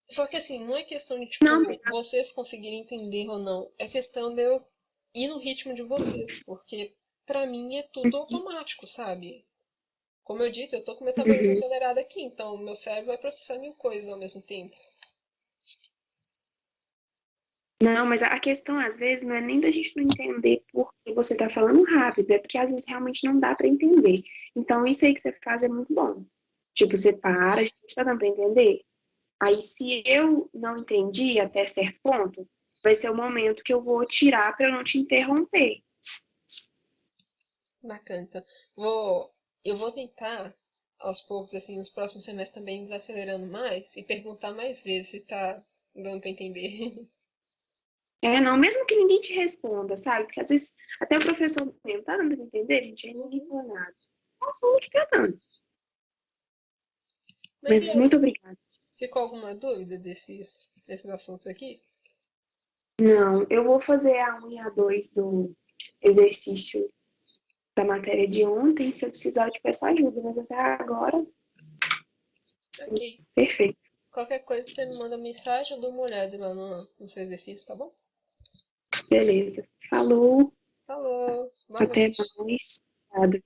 Só que assim, não é questão de, Não, tipo, vocês conseguirem entender ou não. É questão de eu ir no ritmo de vocês. Porque pra mim é tudo automático, sabe? Como eu disse, eu tô com o metabolismo uhum. acelerado aqui, então o meu cérebro vai processar mil coisas ao mesmo tempo. Não, mas a questão às vezes não é nem da gente não entender porque você tá falando rápido, é porque às vezes realmente não dá para entender. Então isso aí que você faz é muito bom. Tipo, você para, a gente tá dando para entender? Aí, se eu não entendi até certo ponto, vai ser o momento que eu vou tirar para eu não te interromper. Bacana, então. Eu vou tentar, aos poucos, assim, nos próximos semestres também desacelerando mais e perguntar mais vezes se tá dando pra entender. É, não, mesmo que ninguém te responda, sabe? Porque às vezes até o professor mesmo tá dando pra entender, gente, aí ninguém Uhum. fala nada. Só falou que tá dando. Mas e Mas muito aí? obrigada. Ficou alguma dúvida desses assuntos aqui? Não, eu vou fazer a 1 e a 2 do exercício da matéria de ontem. Se eu precisar, eu te peço ajuda, mas até agora, Ok. perfeito. Qualquer coisa você me manda mensagem, eu dou uma olhada lá no seu exercício, tá bom? Beleza. Falou, Falou, boa até noite. mais. Obrigada.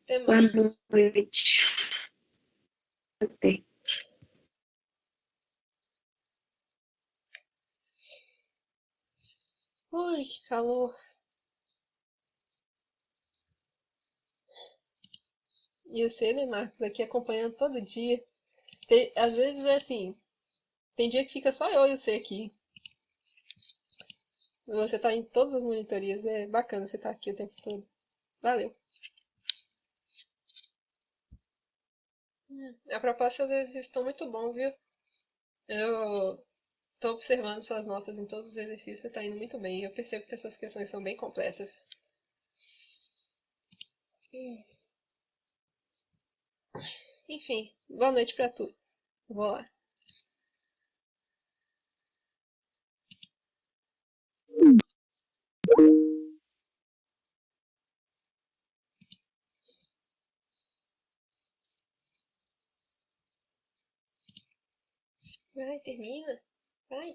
Até Boa mais. noite. Até. Ui, que calor. E você, né, Marcos, aqui acompanhando todo dia. Às vezes é assim, tem dia que fica só eu e você aqui. Você tá em todas as monitorias, é bacana você tá aqui o tempo todo. Valeu. A proposta às vezes estão muito bom, viu? Eu tô observando suas notas em todos os exercícios, você tá indo muito bem. Eu percebo que essas questões são bem completas. Enfim, boa noite pra tu. Vou lá. Vai, termina. Vai.